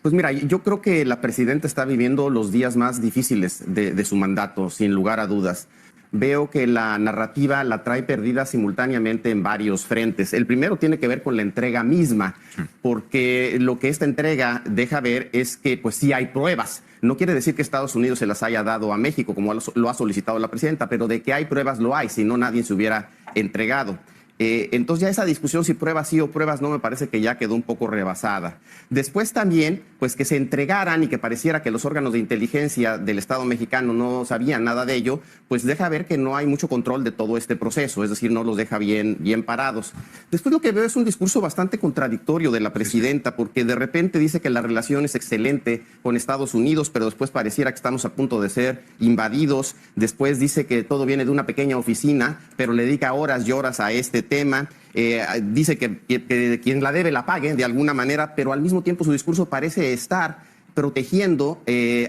Pues mira, yo creo que la presidenta está viviendo los días más difíciles de su mandato, sin lugar a dudas. Veo que la narrativa la trae perdida simultáneamente en varios frentes. El primero tiene que ver con la entrega misma, porque lo que esta entrega deja ver es que pues sí hay pruebas. No quiere decir que Estados Unidos se las haya dado a México, como lo ha solicitado la presidenta, pero de que hay pruebas lo hay, si no nadie se hubiera entregado. Entonces ya esa discusión si pruebas sí o pruebas no me parece que ya quedó un poco rebasada. Después también, pues que se entregaran y que pareciera que los órganos de inteligencia del Estado mexicano no sabían nada de ello, pues deja ver que no hay mucho control de todo este proceso, es decir, no los deja bien parados. Después lo que veo es un discurso bastante contradictorio de la presidenta, porque de repente dice que la relación es excelente con Estados Unidos, pero después pareciera que estamos a punto de ser invadidos. Después dice que todo viene de una pequeña oficina, pero le dedica horas y horas a este tema. Dice que quien la debe la pague de alguna manera, pero al mismo tiempo su discurso parece estar protegiendo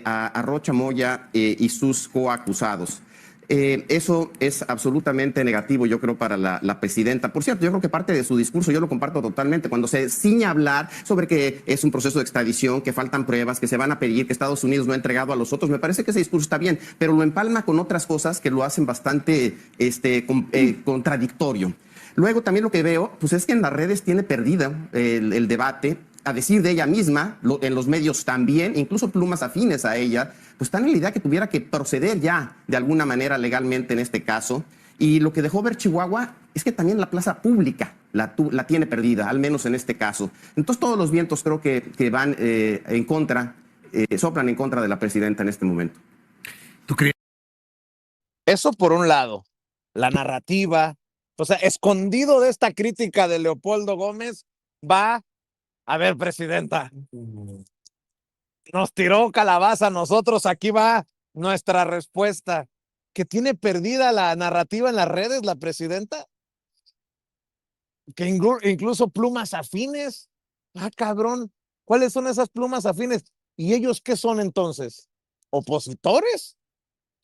a Rocha Moya y sus coacusados. Eso es absolutamente negativo, yo creo, para la presidenta. Por cierto, yo creo que parte de su discurso yo lo comparto totalmente. Cuando se ciña a hablar sobre que es un proceso de extradición, que faltan pruebas, que se van a pedir, que Estados Unidos no ha entregado a los otros, me parece que ese discurso está bien, pero lo empalma con otras cosas que lo hacen bastante contradictorio. Luego también lo que veo, pues es que en las redes tiene perdida el debate, a decir de ella misma, en los medios también, incluso plumas afines a ella, pues están en la idea que tuviera que proceder ya de alguna manera legalmente en este caso. Y lo que dejó ver Chihuahua es que también la plaza pública la tiene perdida, al menos en este caso. Entonces todos los vientos creo que van en contra, soplan en contra de la presidenta en este momento. ¿Tú crees? Eso por un lado, la narrativa, o sea, escondido de esta crítica de Leopoldo Gómez, va, a ver, presidenta, nos tiró calabaza a nosotros, aquí va nuestra respuesta. ¿Que tiene perdida la narrativa en las redes la presidenta? Que incluso plumas afines. Ah, cabrón, ¿cuáles son esas plumas afines? ¿Y ellos qué son entonces? ¿Opositores?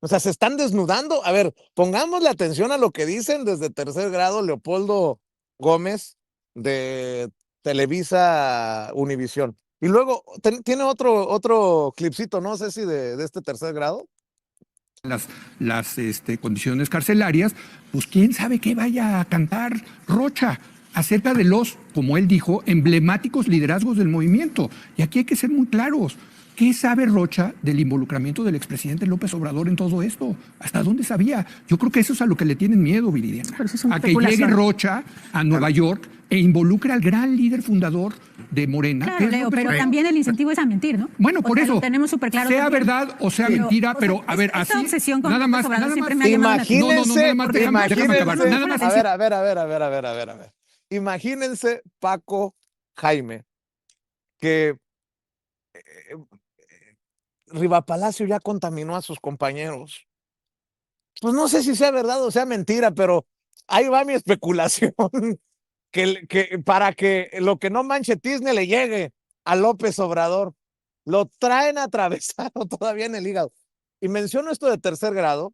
O sea, se están desnudando. A ver, pongámosle atención a lo que dicen desde Tercer Grado Leopoldo Gómez de Televisa Univisión. Y luego tiene otro clipcito, no sé si de este Tercer Grado. las condiciones carcelarias, pues quién sabe qué vaya a cantar Rocha acerca de los, como él dijo, emblemáticos liderazgos del movimiento. Y aquí hay que ser muy claros. ¿Qué sabe Rocha del involucramiento del expresidente López Obrador en todo esto? ¿Hasta dónde sabía? Yo creo que eso es a lo que le tienen miedo, Viridiana. A que llegue Rocha a Nueva York e involucre al gran líder fundador de Morena. Claro, Leo, pero también el incentivo es a mentir, ¿no? Bueno, por eso, tenemos súper claro sea verdad o sea mentira, pero a ver, esta así, obsesión con nada López más, Obrador nada siempre más. me ha llamado la atención. Imagínense, Nada más. a ver. Imagínense, Paco, Jaime, que Riva Palacio ya contaminó a sus compañeros. Pues no sé si sea verdad o sea mentira, pero ahí va mi especulación. que para que lo que no manche Tizne le llegue a López Obrador, lo traen atravesado todavía en el hígado. Y menciono esto de tercer grado,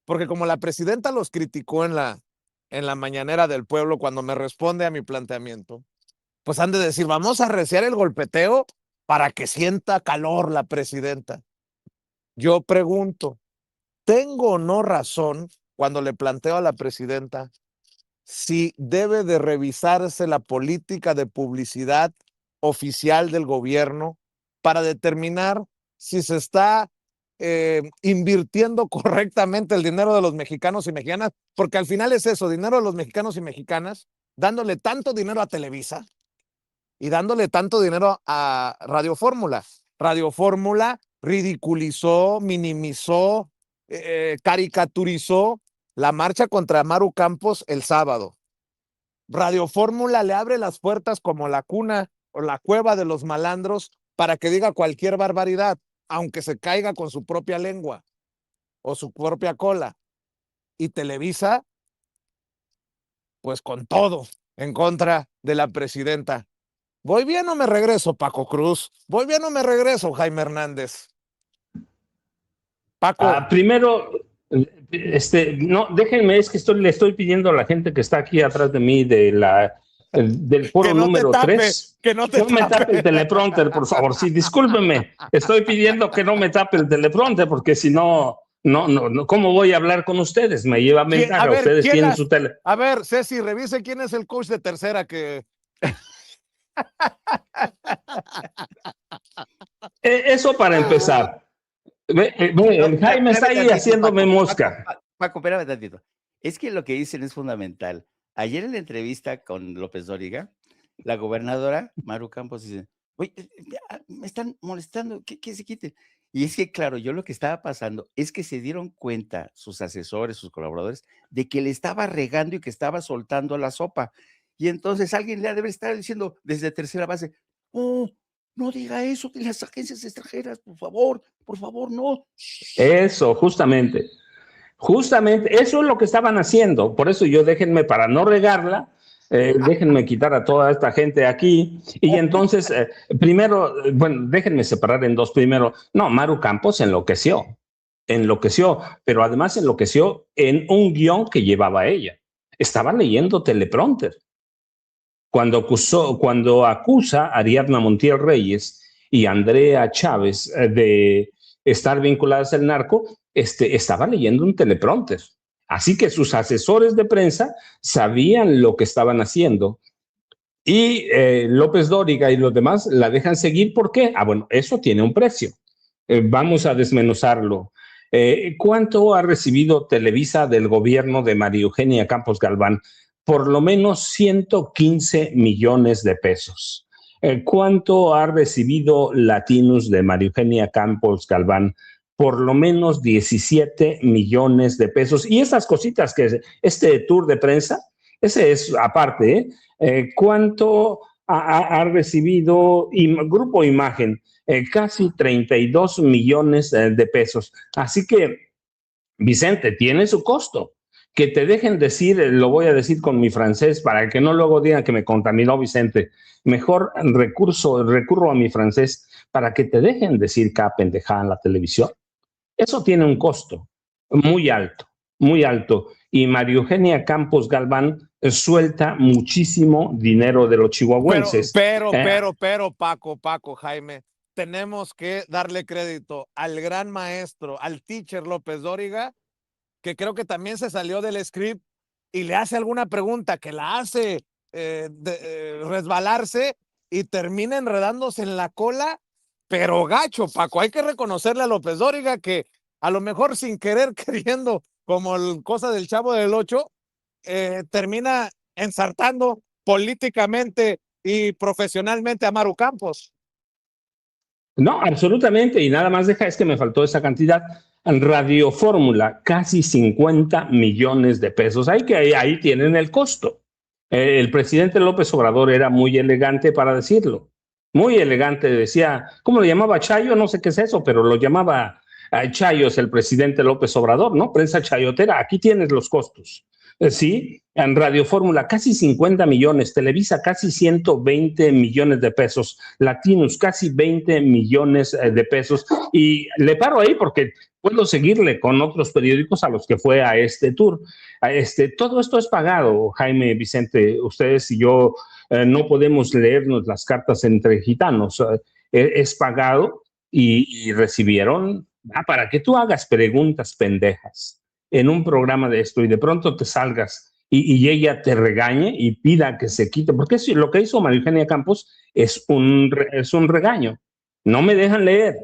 porque como la presidenta los criticó en la mañanera del pueblo cuando me responde a mi planteamiento, pues han de decir, vamos a arreciar el golpeteo para que sienta calor la presidenta. Yo pregunto, ¿tengo o no razón cuando le planteo a la presidenta si debe de revisarse la política de publicidad oficial del gobierno para determinar si se está invirtiendo correctamente el dinero de los mexicanos y mexicanas? Porque al final es eso, dinero de los mexicanos y mexicanas, dándole tanto dinero a Televisa y dándole tanto dinero a Radio Fórmula. Radio Fórmula ridiculizó, minimizó, caricaturizó la marcha contra Maru Campos el sábado. Radio Fórmula le abre las puertas como la cuna o la cueva de los malandros para que diga cualquier barbaridad, aunque se caiga con su propia lengua o su propia cola. Y Televisa, pues con todo en contra de la presidenta. ¿Voy bien o me regreso, Paco Cruz? ¿Voy bien o me regreso, Jaime Hernández? Paco. Primero, no, déjenme, es que le estoy pidiendo a la gente que está aquí atrás de mí del foro número 3. Que no te me tape el teleprompter, por favor. Sí, discúlpeme. Estoy pidiendo que no me tape el teleprompter, porque si no, ¿cómo voy a hablar con ustedes? Me lleva ventaja. Ustedes tienen su tele. A ver, Ceci, revise quién es el coach de tercera que... Eso para empezar. El Jaime está ahí haciéndome mosca. Paco, espérame tantito. Es que lo que dicen es fundamental. Ayer en la entrevista con López Dóriga, la gobernadora Maru Campos dice, oye, me están molestando, que se quite. Y es que, claro, yo lo que estaba pasando es que se dieron cuenta sus asesores, sus colaboradores, de que le estaba regando y que estaba soltando la sopa. Y entonces alguien le debe estar diciendo desde tercera base, oh, no diga eso de las agencias extranjeras, por favor, no. Eso, justamente. Justamente, eso es lo que estaban haciendo. Por eso déjenme, para no regarla, déjenme quitar a toda esta gente aquí. Y entonces, primero, bueno, déjenme separar en dos. Primero, no, Maru Campos enloqueció, pero además enloqueció en un guión que llevaba ella. Estaba leyendo teleprompter. Cuando acusa a Ariadna Montiel Reyes y Andrea Chávez de estar vinculadas al narco, estaba leyendo un teleprompter. Así que sus asesores de prensa sabían lo que estaban haciendo. Y López Dóriga y los demás la dejan seguir. ¿Por qué? Bueno, eso tiene un precio. Vamos a desmenuzarlo. ¿Cuánto ha recibido Televisa del gobierno de María Eugenia Campos Galván? Por lo menos 115 millones de pesos. ¿Cuánto ha recibido Latinus de María Eugenia Campos Galván? Por lo menos 17 millones de pesos. Y esas cositas que este tour de prensa, ese es aparte, ¿cuánto ha recibido Grupo Imagen? Casi 32 millones de pesos. Así que, Vicente, tiene su costo. Que te dejen decir, lo voy a decir con mi francés, para que no luego digan que me contaminó Vicente. Mejor recurro a mi francés para que te dejen decir cada pendejada en la televisión. Eso tiene un costo muy alto, muy alto. Y María Eugenia Campos Galván suelta muchísimo dinero de los chihuahuenses. Pero, Paco, Jaime, tenemos que darle crédito al gran maestro, al teacher López Dóriga, que creo que también se salió del script y le hace alguna pregunta que la hace resbalarse y termina enredándose en la cola, pero gacho, Paco. Hay que reconocerle a López Dóriga que a lo mejor sin querer queriendo, como cosa del Chavo del Ocho, termina ensartando políticamente y profesionalmente a Maru Campos. No, absolutamente, y nada más es que me faltó esa cantidad. Radio Fórmula, casi 50 millones de pesos. Ahí tienen el costo. El presidente López Obrador era muy elegante para decirlo. Muy elegante, decía, ¿cómo lo llamaba? Chayo, no sé qué es eso, pero lo llamaba Chayos el presidente López Obrador, ¿no? Prensa chayotera, aquí tienes los costos. Sí, en Radio Fórmula casi 50 millones, Televisa casi 120 millones de pesos, Latinos casi 20 millones de pesos. Y le paro ahí porque puedo seguirle con otros periódicos a los que fue a este tour. Todo esto es pagado, Jaime, Vicente. Ustedes y yo no podemos leernos las cartas entre gitanos. Es pagado y recibieron para que tú hagas preguntas pendejas en un programa de esto y de pronto te salgas y ella te regañe y pida que se quite, porque lo que hizo María Eugenia Campos es un regaño. No me dejan leer.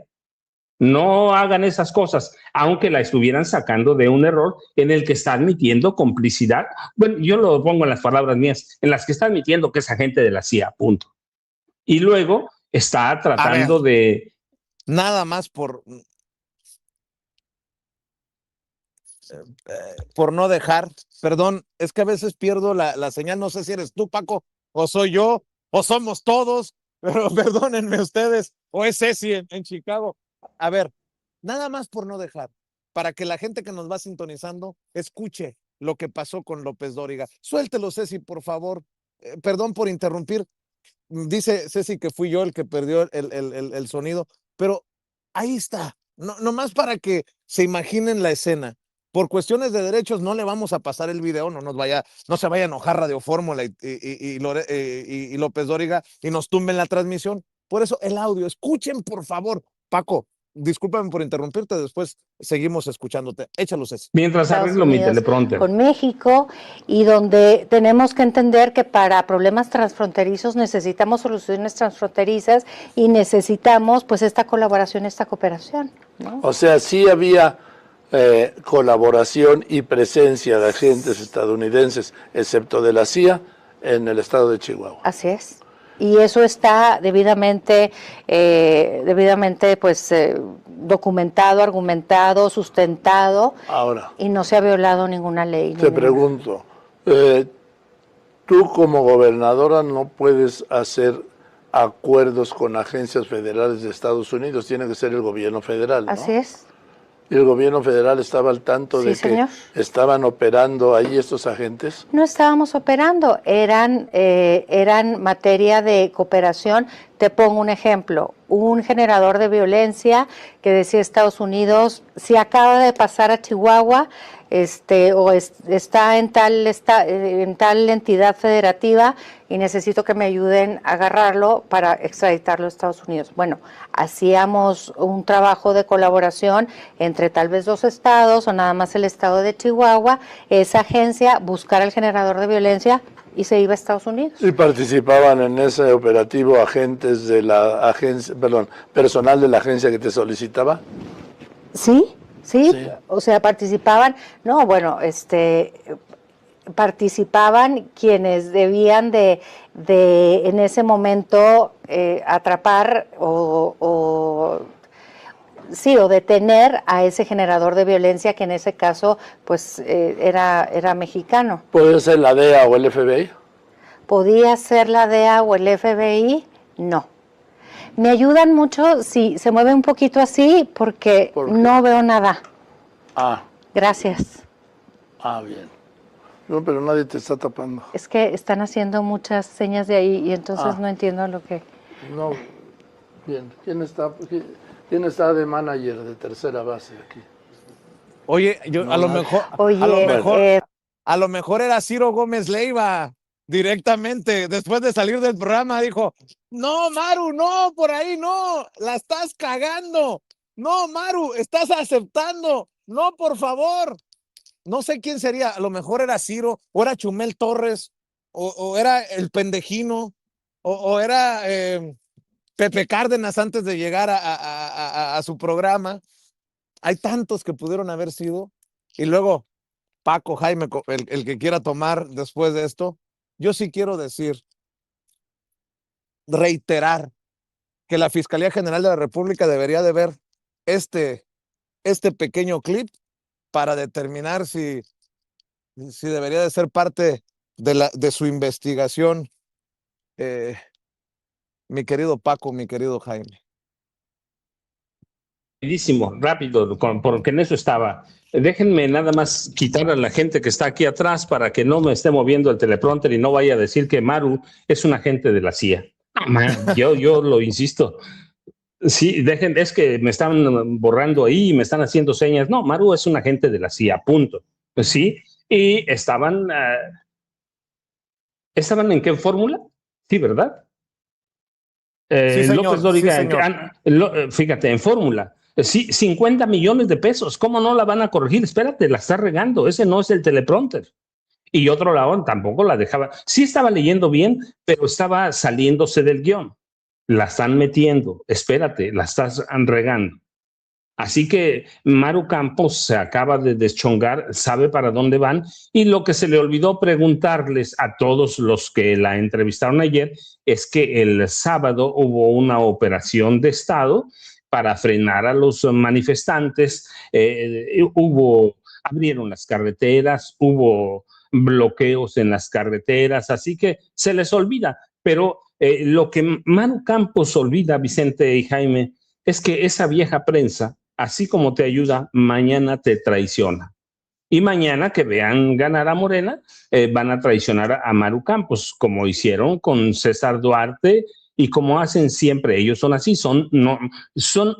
No hagan esas cosas, aunque la estuvieran sacando de un error en el que está admitiendo complicidad. Bueno, yo lo pongo en las palabras mías, en las que está admitiendo que es agente de la CIA, punto. Y luego está tratando de... Nada más por no dejar, perdón, es que a veces pierdo la señal, no sé si eres tú, Paco, o soy yo, o somos todos, pero perdónenme ustedes, o es Ceci en Chicago. A ver, nada más por no dejar, para que la gente que nos va sintonizando escuche lo que pasó con López Dóriga. Suéltelo, Ceci, por favor. Perdón por interrumpir. Dice Ceci que fui yo el que perdió el sonido, pero ahí está, no más para que se imaginen la escena. Por cuestiones de derechos no le vamos a pasar el video, no se vaya a enojar Radio Fórmula y López Dóriga y nos tumben la transmisión. Por eso el audio, escuchen por favor. Paco, discúlpame por interrumpirte, después seguimos escuchándote. Échalo, Ceci. Mientras arreglo mi teleprompter. Con México, y donde tenemos que entender que para problemas transfronterizos necesitamos soluciones transfronterizas y necesitamos pues esta colaboración, esta cooperación, ¿no? O sea, sí había colaboración y presencia de agentes estadounidenses, excepto de la CIA, en el estado de Chihuahua. Así es. Y eso está debidamente pues documentado, argumentado, sustentado. Ahora, y no se ha violado ninguna ley. Te pregunto, tú como gobernadora no puedes hacer acuerdos con agencias federales de Estados Unidos, tiene que ser el gobierno federal, ¿no? Así es. ¿Y el gobierno federal estaba al tanto de que estaban operando ahí estos agentes? No estábamos operando, eran materia de cooperación. Te pongo un ejemplo, un generador de violencia que decía Estados Unidos, si acaba de pasar a Chihuahua, está en tal entidad federativa y necesito que me ayuden a agarrarlo para extraditarlo a Estados Unidos. Bueno, hacíamos un trabajo de colaboración entre tal vez 2 estados o nada más el estado de Chihuahua, esa agencia buscar al generador de violencia y se iba a Estados Unidos. ¿Y participaban en ese operativo agentes de la agencia, personal de la agencia que te solicitaba? Sí. O sea, participaban, participaban quienes debían de en ese momento atrapar o detener a ese generador de violencia que en ese caso pues era mexicano. ¿Puede ser la DEA o el FBI? ¿Podía ser la DEA o el FBI? No. Me ayudan mucho si se mueve un poquito así porque no veo nada. Gracias. Bien. No, pero nadie te está tapando. Es que están haciendo muchas señas de ahí y entonces no entiendo lo que... No, bien. ¿Quién está de manager de tercera base aquí? Oye, a lo mejor era Ciro Gómez Leiva. directamente, después de salir del programa, dijo, no, Maru, no, por ahí no, la estás cagando. No, Maru, estás aceptando. No, por favor. No sé quién sería, a lo mejor era Ciro, o era Chumel Torres, o era el Pendejino, o era Pepe Cárdenas antes de llegar a su programa. Hay tantos que pudieron haber sido. Y luego, Paco, Jaime, el que quiera tomar después de esto, yo sí quiero decir, reiterar que la Fiscalía General de la República debería de ver este pequeño clip para determinar si debería de ser parte de su investigación, mi querido Paco, mi querido Jaime. Rapidísimo, rápido, porque en eso estaba. Déjenme nada más quitar a la gente que está aquí atrás para que no me esté moviendo el teleprompter y no vaya a decir que Maru es un agente de la CIA. Yo lo insisto. Sí, es que me están borrando ahí y me están haciendo señas. No, Maru es un agente de la CIA, punto. Sí, y estaban en qué fórmula, sí, ¿verdad? Sí, señor, López Dóriga, sí, señor. fíjate, en fórmula. Sí, 50 millones de pesos. ¿Cómo no la van a corregir? Espérate, la está regando. Ese no es el teleprompter. Y otro lado tampoco la dejaba. Sí estaba leyendo bien, pero estaba saliéndose del guión. La están metiendo. Espérate, la estás regando. Así que Maru Campos se acaba de deschongar, sabe para dónde van, y lo que se le olvidó preguntarles a todos los que la entrevistaron ayer es que el sábado hubo una operación de Estado para frenar a los manifestantes, abrieron las carreteras, hubo bloqueos en las carreteras, así que se les olvida, pero lo que Maru Campos olvida, Vicente y Jaime, es que esa vieja prensa, así como te ayuda, mañana te traiciona. Y mañana que vean ganar a Morena, van a traicionar a Maru Campos, como hicieron con César Duarte y como hacen siempre. Ellos son así, son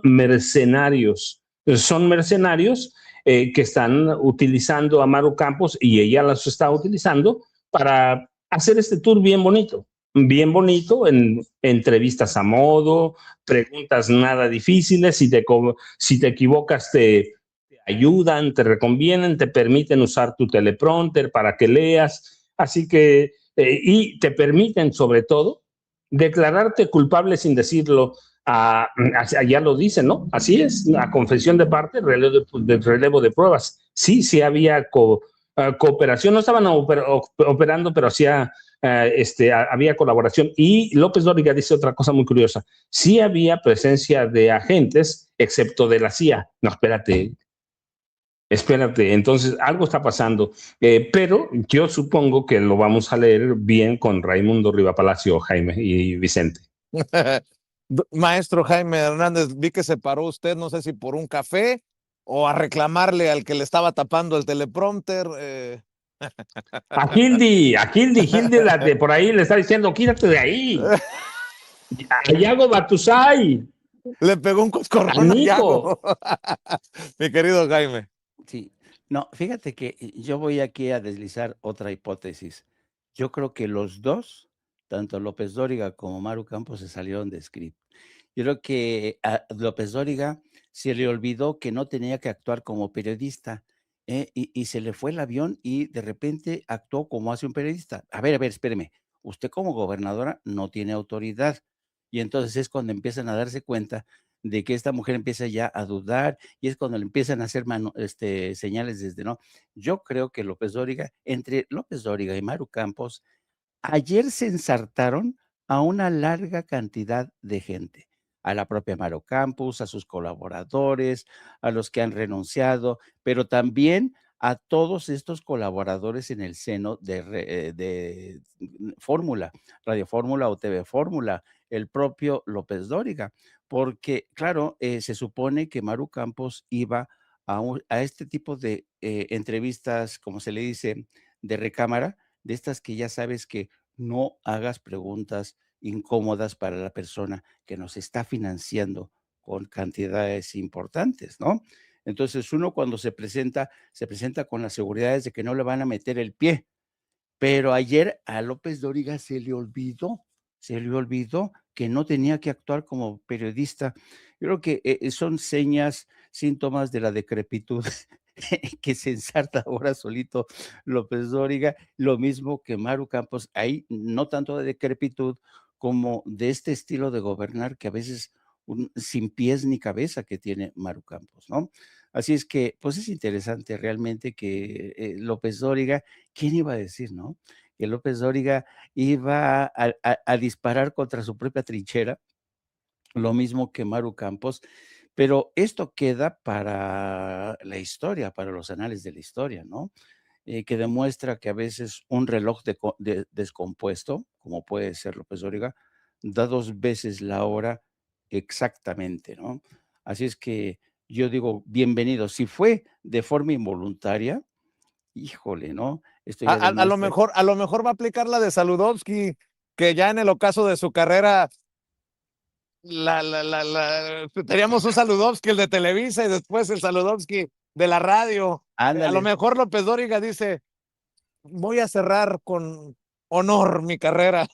mercenarios. Son mercenarios que están utilizando a Maru Campos y ella las está utilizando para hacer este tour bien bonito en entrevistas a modo, preguntas nada difíciles, si te equivocas te ayudan, te reconvienen, te permiten usar tu teleprompter para que leas, así que, y te permiten sobre todo declararte culpable sin decirlo, ya lo dicen, ¿no? Así es, a confesión de parte, relevo de pruebas. Sí había cooperación, no estaban operando, pero hacía había colaboración. Y López Dóriga dice otra cosa muy curiosa. Sí había presencia de agentes, excepto de la CIA. No, espérate, entonces algo está pasando. Pero yo supongo que lo vamos a leer bien con Raimundo Riva Palacio, Jaime y Vicente. Maestro Jaime Hernández, vi que se paró usted, no sé si por un café o a reclamarle al que le estaba tapando el teleprompter. A Hildy, la de por ahí le está diciendo, quítate de ahí. A Yago Batusay. Le pegó un coscorrón a Yago. Mi querido Jaime. Sí, no, fíjate que yo voy aquí a deslizar otra hipótesis. Yo creo que los dos, tanto López Dóriga como Maru Campos, se salieron de script. Yo creo que a López Dóriga se le olvidó que no tenía que actuar como periodista, y se le fue el avión y de repente actuó como hace un periodista. A ver, espéreme, usted como gobernadora no tiene autoridad. Y entonces es cuando empiezan a darse cuenta de que esta mujer empieza ya a dudar y es cuando le empiezan a hacer señales desde no. Yo creo que entre López Dóriga y Maru Campos, ayer se ensartaron a una larga cantidad de gente, a la propia Maru Campos, a sus colaboradores, a los que han renunciado, pero también a todos estos colaboradores en el seno de Fórmula, Radio Fórmula o TV Fórmula, el propio López Dóriga, porque claro, se supone que Maru Campos iba a este tipo de entrevistas, como se le dice, de recámara, de estas que ya sabes que no hagas preguntas incómodas para la persona que nos está financiando con cantidades importantes, ¿no? Entonces uno cuando se presenta con las seguridades de que no le van a meter el pie. Pero ayer a López Dóriga se le olvidó que no tenía que actuar como periodista. Yo creo que son señas, síntomas de la decrepitud que se ensarta ahora solito López Dóriga, lo mismo que Maru Campos, ahí no tanto de decrepitud como de este estilo de gobernar que a veces sin pies ni cabeza que tiene Maru Campos, ¿no? Así es que, pues es interesante realmente que López Dóriga, ¿quién iba a decir, no? Que López Dóriga iba a disparar contra su propia trinchera, lo mismo que Maru Campos, pero esto queda para la historia, para los anales de la historia, ¿no? Que demuestra que a veces un reloj descompuesto, como puede ser López Dóriga, da 2 veces la hora exactamente, ¿no? Así es que yo digo, bienvenido. Si fue de forma involuntaria, híjole, ¿no? Esto ya A lo demuestra. mejor va a aplicar la de Saludowski, que ya en el ocaso de su carrera teníamos un Saludowski, el de Televisa, y después el Saludowski de la radio. A lo Ándale. mejor López Dóriga dice, voy a cerrar con honor mi carrera.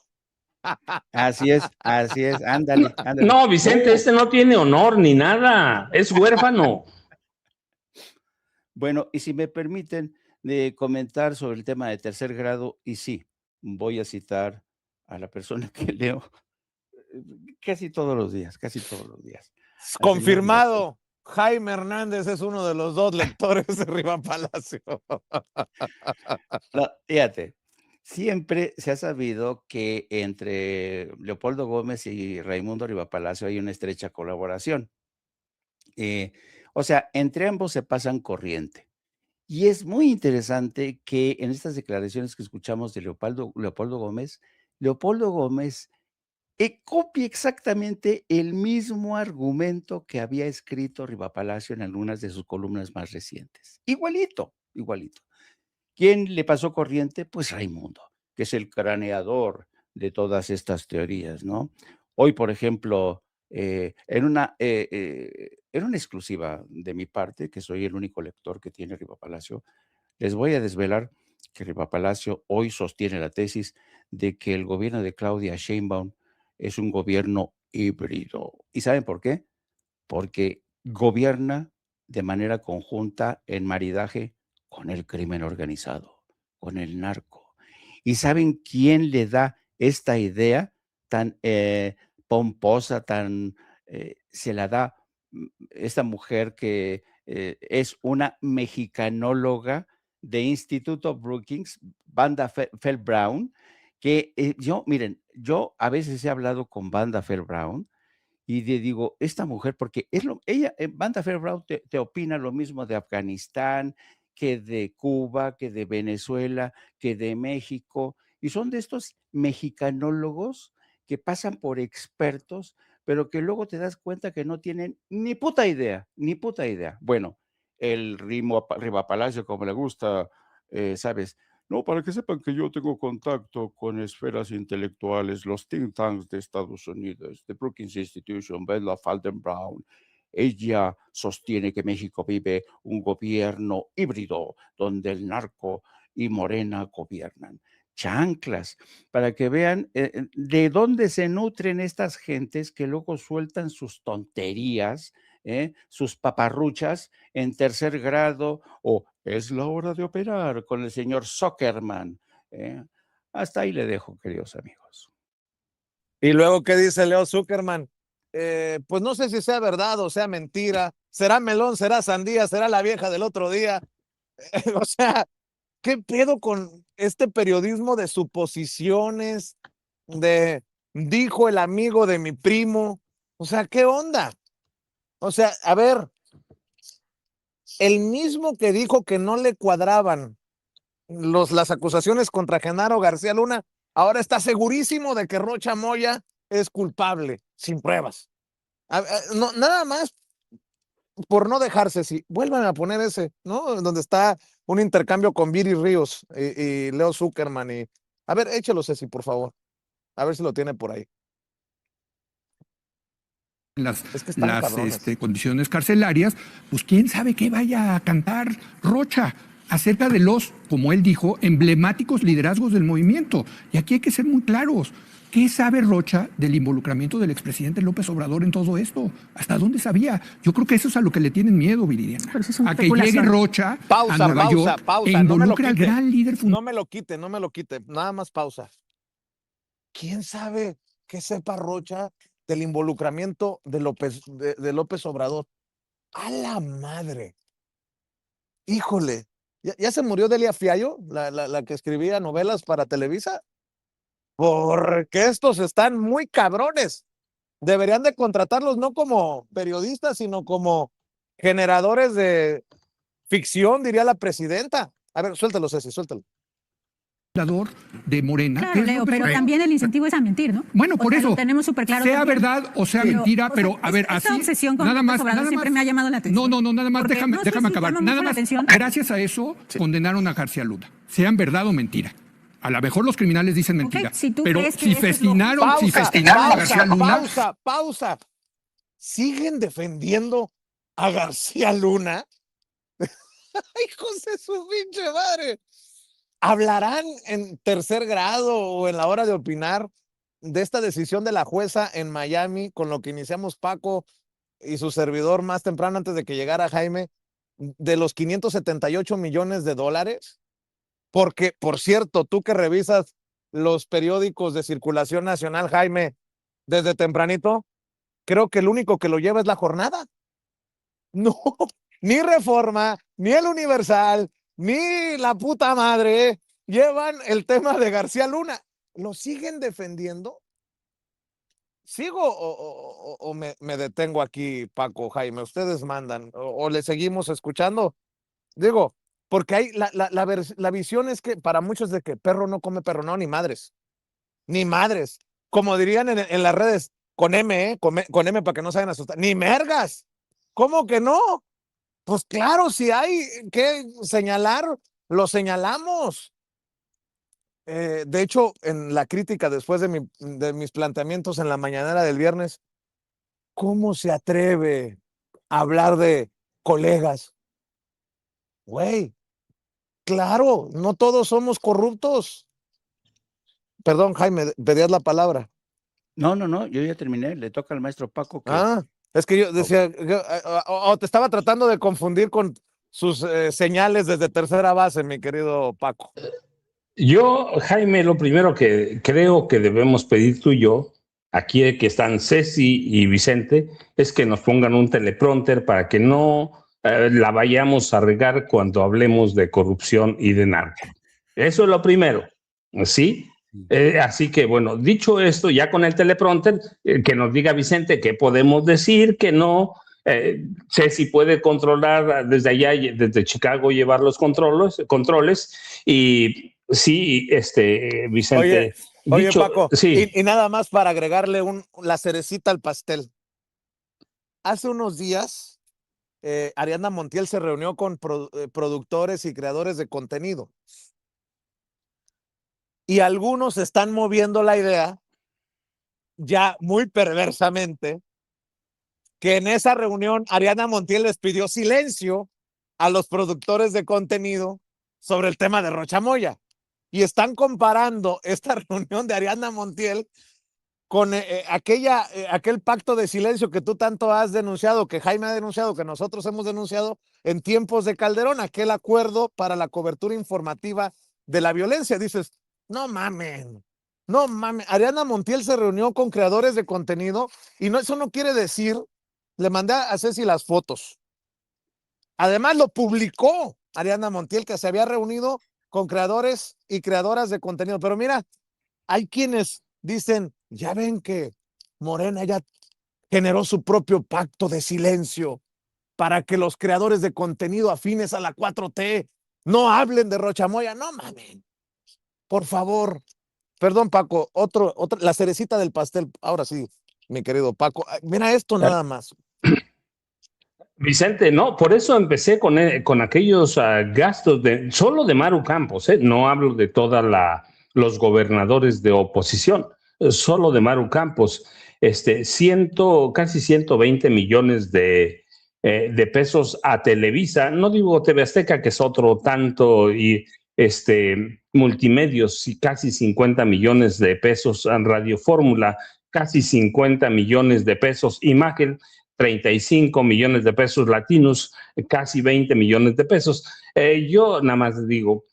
Así es, ándale, ándale. No, Vicente, este no tiene honor ni nada, es huérfano. Bueno, y si me permiten de comentar sobre el tema de tercer grado, y sí, voy a citar a la persona que leo casi todos los días, al señor Leopoldo. Confirmado. Jaime Hernández es uno de los 2 lectores de Riva Palacio. No, fíjate, siempre se ha sabido que entre Leopoldo Gómez y Raimundo Riva Palacio hay una estrecha colaboración. O sea, entre ambos se pasan corriente. Y es muy interesante que en estas declaraciones que escuchamos de Leopoldo Gómez copia exactamente el mismo argumento que había escrito Riva Palacio en algunas de sus columnas más recientes. Igualito, igualito. ¿Quién le pasó corriente? Pues Raimundo, que es el craneador de todas estas teorías, ¿no? Hoy, por ejemplo, en una exclusiva de mi parte, que soy el único lector que tiene Riva Palacio, les voy a desvelar que Riva Palacio hoy sostiene la tesis de que el gobierno de Claudia Sheinbaum es un gobierno híbrido. ¿Y saben por qué? Porque gobierna de manera conjunta en maridaje con el crimen organizado, con el narco. ¿Y saben quién le da esta idea tan pomposa, se la da esta mujer que es una mexicanóloga de Instituto Brookings, Wanda Feld-Brown, que miren, yo a veces he hablado con Wanda Feld-Brown y digo, esta mujer, porque ella, Wanda Feld-Brown te opina lo mismo de Afganistán, que de Cuba, que de Venezuela, que de México, y son de estos mexicanólogos que pasan por expertos, pero que luego te das cuenta que no tienen ni puta idea, ni puta idea. Bueno, el Riva Palacio, como le gusta, ¿sabes? No, para que sepan que yo tengo contacto con esferas intelectuales, los think tanks de Estados Unidos, The Brookings Institution, Bella Falden-Brown. Ella sostiene que México vive un gobierno híbrido donde el narco y Morena gobiernan. Chanclas, para que vean de dónde se nutren estas gentes que luego sueltan sus tonterías, sus paparruchas en tercer grado o es la hora de operar con el señor Zuckerman. Hasta ahí le dejo, queridos amigos. Y luego, ¿qué dice Leo Zuckerman? Pues no sé si sea verdad o sea mentira. ¿Será melón, será sandía, será la vieja del otro día? O sea, ¿qué pedo con este periodismo de suposiciones, dijo el amigo de mi primo? O sea, ¿qué onda? O sea, a ver, el mismo que dijo que no le cuadraban las acusaciones contra Genaro García Luna, ahora está segurísimo de que Rocha Moya es culpable, sin pruebas. No, nada más por no dejarse, si vuelvan a poner ese, ¿no? Donde está un intercambio con Viri Ríos y Leo Zuckerman. A ver, échalo, Ceci, por favor. A ver si lo tiene por ahí. Las condiciones carcelarias, pues quién sabe qué vaya a cantar Rocha acerca de los como él dijo, emblemáticos liderazgos del movimiento. Y aquí hay que ser muy claros. ¿Qué sabe Rocha del involucramiento del expresidente López Obrador en todo esto? ¿Hasta dónde sabía? Yo creo que eso es a lo que le tienen miedo, Viridiana. A que llegue Rocha a Nueva York e involucre al gran líder fundador. No me lo quite. Nada más pausa. ¿Quién sabe qué sepa Rocha del involucramiento de López Obrador? ¡A la madre! Híjole. ¿Ya se murió Delia Fiallo, la que escribía novelas para Televisa? Porque estos están muy cabrones. Deberían de contratarlos no como periodistas, sino como generadores de ficción, diría la presidenta. A ver, suéltalo, Ceci, suéltalo. De Morena. Claro, Leo, pero también el incentivo es a mentir, ¿no? Bueno, por eso, tenemos súper claro sea también. verdad o sea mentira, pero a ver, así, obsesión con nada más, siempre me ha llamado la atención. No, nada más, déjame acabar. Nada más, gracias a eso condenaron a García Luna, sean verdad o mentira. A lo mejor los criminales dicen mentira, pero si festinaron a García Luna. Pausa. ¿Siguen defendiendo a García Luna? ¡Hijos de su pinche madre! ¿Hablarán en tercer grado o en la hora de opinar de esta decisión de la jueza en Miami, con lo que iniciamos Paco y su servidor más temprano antes de que llegara Jaime, de los $578 millones? Porque, por cierto, tú que revisas los periódicos de circulación nacional, Jaime, desde tempranito, creo que el único que lo lleva es La Jornada. No, ni Reforma, ni El Universal, ni la puta madre llevan el tema de García Luna. ¿Lo siguen defendiendo? ¿Sigo o me detengo aquí, Paco, Jaime? Ustedes mandan. ¿O le seguimos escuchando? Digo, porque hay la visión es que para muchos de que perro no come perro, no, ni madres. Ni madres. Como dirían en las redes, con M, con M para que no se vayan a asustar. Ni mergas. ¿Cómo que no? Pues claro, si hay que señalar, lo señalamos. De hecho, en la crítica después de mis planteamientos en la mañanera del viernes, ¿cómo se atreve a hablar de colegas? Güey, claro, no todos somos corruptos. Perdón, Jaime, pedías la palabra. No, yo ya terminé, le toca al maestro Paco. Es que yo decía, o te estaba tratando de confundir con sus señales desde tercera base, mi querido Paco. Yo, Jaime, lo primero que creo que debemos pedir tú y yo, aquí que están Ceci y Vicente, es que nos pongan un teleprompter para que no la vayamos a regar cuando hablemos de corrupción y de narco. Eso es lo primero, ¿sí? Así que, bueno, dicho esto, ya con el teleprompter, que nos diga Vicente qué podemos decir, que no. Ceci puede controlar desde allá, desde Chicago, llevar los controles y sí, Vicente. Oye, Paco, sí. y nada más para agregarle la cerecita al pastel. Hace unos días, Ariadna Montiel se reunió con productores y creadores de contenido. Y algunos están moviendo la idea, ya muy perversamente, que en esa reunión Ariadna Montiel les pidió silencio a los productores de contenido sobre el tema de Rocha Moya. Y están comparando esta reunión de Ariadna Montiel con aquel pacto de silencio que tú tanto has denunciado, que Jaime ha denunciado, que nosotros hemos denunciado en tiempos de Calderón, aquel acuerdo para la cobertura informativa de la violencia. Dices, no mamen. Ariadna Montiel se reunió con creadores de contenido y eso no quiere decir, le mandé a Ceci las fotos. Además lo publicó Ariadna Montiel, que se había reunido con creadores y creadoras de contenido. Pero mira, hay quienes dicen, ya ven que Morena ya generó su propio pacto de silencio para que los creadores de contenido afines a la 4T no hablen de Rocha Moya. No mamen. Por favor. Perdón, Paco, la cerecita del pastel. Ahora sí, mi querido Paco. Mira esto nada más. Vicente, no, por eso empecé con aquellos gastos solo de Maru Campos, no hablo de todos los gobernadores de oposición, solo de Maru Campos, casi 120 millones de pesos a Televisa, no digo TV Azteca, que es otro tanto, y Multimedios y casi 50 millones de pesos en Radio Fórmula, casi 50 millones de pesos Imagen, 35 millones de pesos Latinos, casi 20 millones de pesos. Yo nada más digo,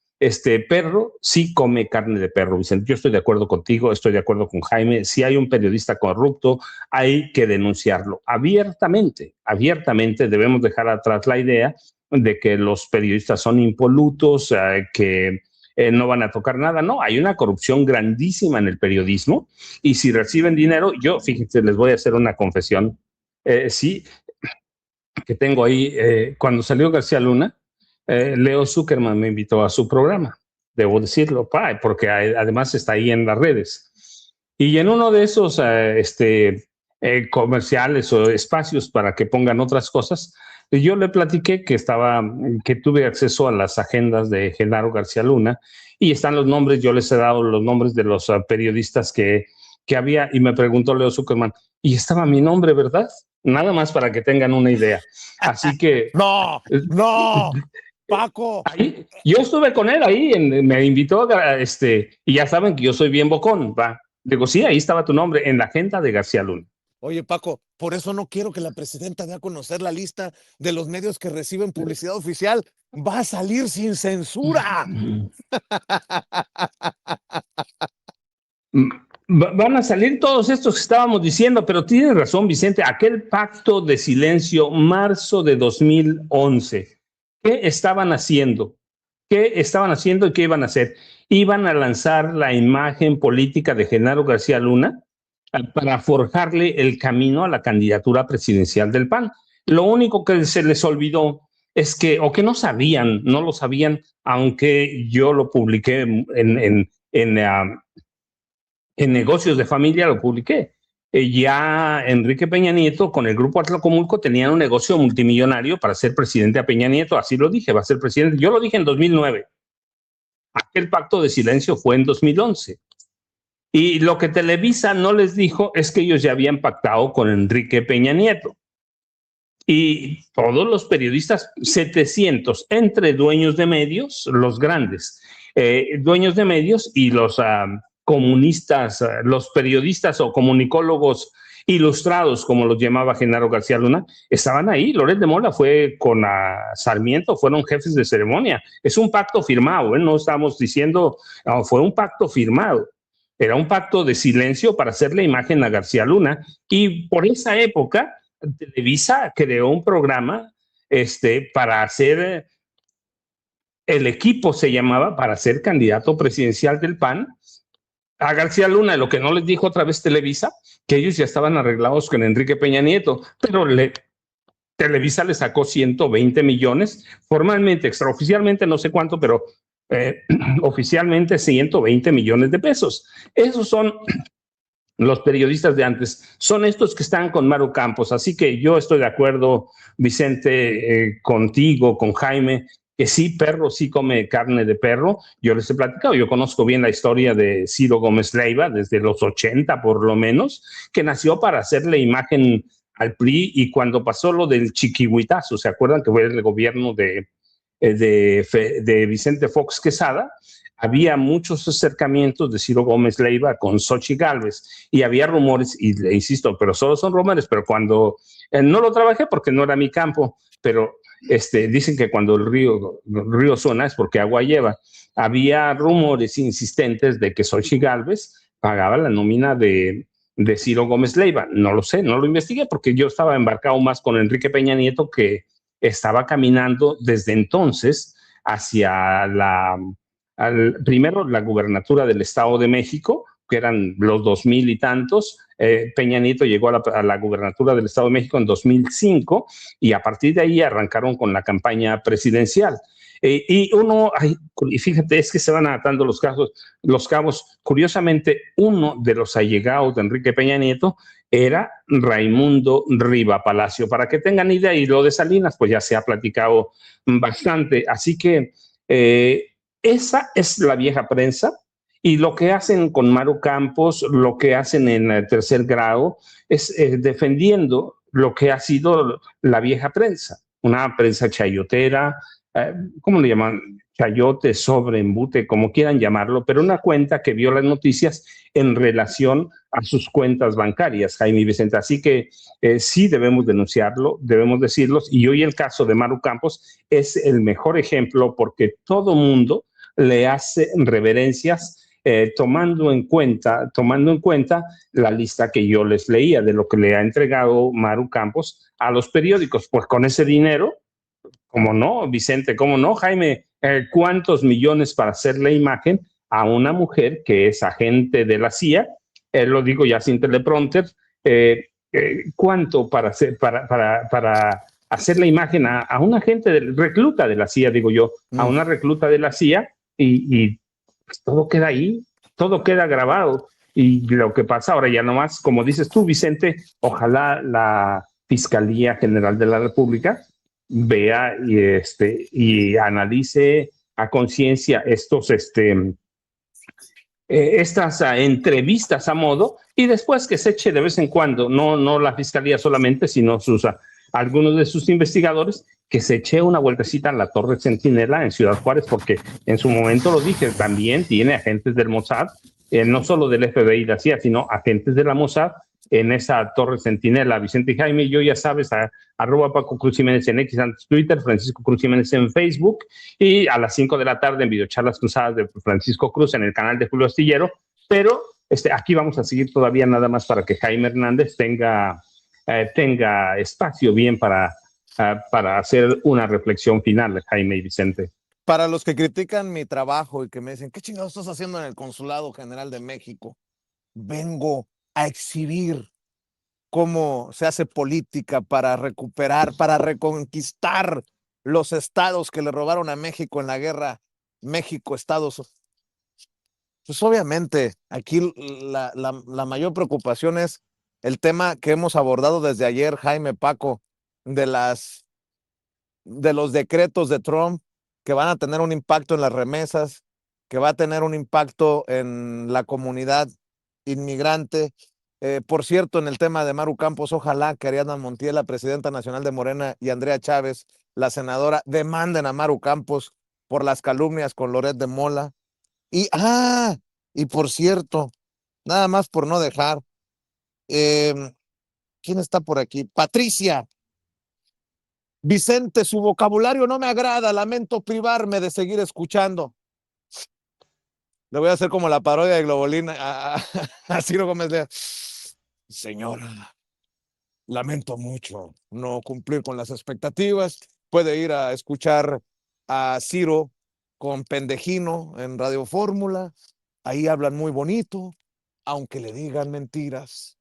perro sí come carne de perro, Vicente. Yo estoy de acuerdo contigo, estoy de acuerdo con Jaime. Si hay un periodista corrupto, hay que denunciarlo abiertamente. Abiertamente debemos dejar atrás la idea de que los periodistas son impolutos, que no van a tocar nada. No, hay una corrupción grandísima en el periodismo y si reciben dinero, yo, fíjense, les voy a hacer una confesión. Sí, que tengo ahí, cuando salió García Luna, Leo Zuckerman me invitó a su programa, debo decirlo, porque además está ahí en las redes. Y en uno de esos comerciales o espacios para que pongan otras cosas, yo le platiqué que tuve acceso a las agendas de Genaro García Luna y están los nombres, yo les he dado los nombres de los periodistas que había y me preguntó Leo Zuckerman, y estaba mi nombre, ¿verdad? Nada más para que tengan una idea. Así que... No, Paco. Ahí, yo estuve con él ahí, me invitó, y ya saben que yo soy bien bocón, ¿va? Digo, sí, ahí estaba tu nombre, en la agenda de García Luna. Oye, Paco, por eso no quiero que la presidenta dé a conocer la lista de los medios que reciben publicidad oficial. Va a salir sin censura. Van a salir todos estos que estábamos diciendo, pero tienes razón, Vicente, aquel pacto de silencio, marzo de 2011, ¿qué estaban haciendo? ¿Qué estaban haciendo y qué iban a hacer? Iban a lanzar la imagen política de Genaro García Luna para forjarle el camino a la candidatura presidencial del PAN. Lo único que se les olvidó es que, o que no lo sabían, aunque yo lo publiqué en Negocios de Familia, lo publiqué. Ya Enrique Peña Nieto con el grupo Atlacomulco tenían un negocio multimillonario para ser presidente a Peña Nieto, así lo dije, va a ser presidente. Yo lo dije en 2009. Aquel pacto de silencio fue en 2011. Y lo que Televisa no les dijo es que ellos ya habían pactado con Enrique Peña Nieto. Y todos los periodistas, 700, entre dueños de medios, los grandes, dueños de medios y los comunistas, los periodistas o comunicólogos ilustrados, como los llamaba Genaro García Luna, estaban ahí. Loret de Mola fue con Sarmiento, fueron jefes de ceremonia. Es un pacto firmado, no estamos diciendo, no, fue un pacto firmado. Era un pacto de silencio para hacerle imagen a García Luna. Y por esa época, Televisa creó un programa para hacer, el equipo se llamaba, para ser candidato presidencial del PAN, a García Luna. Lo que no les dijo otra vez Televisa, que ellos ya estaban arreglados con Enrique Peña Nieto, pero Televisa le sacó 120 millones, formalmente, extraoficialmente no sé cuánto, pero oficialmente 120 millones de pesos. Esos son los periodistas de antes, son estos que están con Maru Campos. Así que yo estoy de acuerdo, Vicente, contigo, con Jaime, que sí, perro sí come carne de perro. Yo les he platicado, yo conozco bien la historia de Ciro Gómez Leiva, desde los 80 por lo menos, que nació para hacerle imagen al PRI, y cuando pasó lo del chiquihuitazo, ¿se acuerdan que fue el gobierno de Vicente Fox Quesada? Había muchos acercamientos de Ciro Gómez Leiva con Xochitl Gálvez y había rumores, y le insisto, pero solo son rumores, pero cuando no lo trabajé porque no era mi campo, pero dicen que cuando el río suena es porque agua lleva. Había rumores insistentes de que Xochitl Gálvez pagaba la nómina de Ciro Gómez Leiva. No lo sé, no lo investigué porque yo estaba embarcado más con Enrique Peña Nieto, que estaba caminando desde entonces hacia primero la gubernatura del Estado de México, que eran los 2000 y tantos. Peña Nieto llegó a la gubernatura del Estado de México en 2005 y a partir de ahí arrancaron con la campaña presidencial. Y fíjate, es que se van atando los cabos. Curiosamente, uno de los allegados de Enrique Peña Nieto era Raimundo Riva Palacio, para que tengan idea, y lo de Salinas pues ya se ha platicado bastante. Así que esa es la vieja prensa, y lo que hacen con Maru Campos, lo que hacen en el Tercer Grado, es defendiendo lo que ha sido la vieja prensa, una prensa chayotera, ¿cómo le llaman? Chayote, sobre, embute, como quieran llamarlo, pero una cuenta que vio las noticias en relación a sus cuentas bancarias, Jaime y Vicente. Así que sí debemos denunciarlo, debemos decirlos, y hoy el caso de Maru Campos es el mejor ejemplo porque todo mundo le hace reverencias tomando en cuenta la lista que yo les leía de lo que le ha entregado Maru Campos a los periódicos. Pues con ese dinero, ¿cómo no, Vicente? ¿Cómo no, Jaime? ¿Cuántos millones para hacer la imagen a una mujer que es agente de la CIA? Lo digo ya sin teleprompter. ¿Cuánto para hacer la imagen a una agente recluta de la CIA, digo yo, a una recluta de la CIA? Y pues todo queda ahí, todo queda grabado. Y lo que pasa ahora ya nomás, como dices tú, Vicente, ojalá la Fiscalía General de la República vea y analice a conciencia estas entrevistas a modo, y después que se eche de vez en cuando, no la Fiscalía solamente, sino algunos de sus investigadores, que se eche una vueltecita a la Torre Centinela en Ciudad Juárez, porque en su momento lo dije, también tiene agentes del Mossad, no solo del FBI y la CIA, sino agentes de la Mossad en esa Torre Centinela. Vicente y Jaime, yo ya sabes, arroba Paco Cruz Jiménez en X, antes Twitter, Francisco Cruz Jiménez en Facebook, y a las 5 de la tarde en Videocharlas Cruzadas de Francisco Cruz en el canal de Julio Astillero. Pero aquí vamos a seguir todavía nada más para que Jaime Hernández tenga espacio bien para hacer una reflexión final, Jaime y Vicente. Para los que critican mi trabajo y que me dicen, ¿qué chingados estás haciendo en el Consulado General de México? Vengo a exhibir cómo se hace política para recuperar, para reconquistar los estados que le robaron a México en la guerra México-Estados. Pues obviamente aquí la mayor preocupación es el tema que hemos abordado desde ayer, Jaime, Paco, de los decretos de Trump que van a tener un impacto en las remesas, que va a tener un impacto en la comunidad inmigrante. Por cierto, en el tema de Maru Campos, ojalá que Ariadna Montiel, la presidenta nacional de Morena, y Andrea Chávez, la senadora, demanden a Maru Campos por las calumnias con Loret de Mola. Y por cierto, nada más por no dejar, ¿quién está por aquí? Patricia. Vicente, su vocabulario no me agrada, lamento privarme de seguir escuchando. Le voy a hacer como la parodia de Globolín a Ciro Gómez Leiva. Señora, lamento mucho no cumplir con las expectativas. Puede ir a escuchar a Ciro con Pendejino en Radio Fórmula. Ahí hablan muy bonito, aunque le digan mentiras.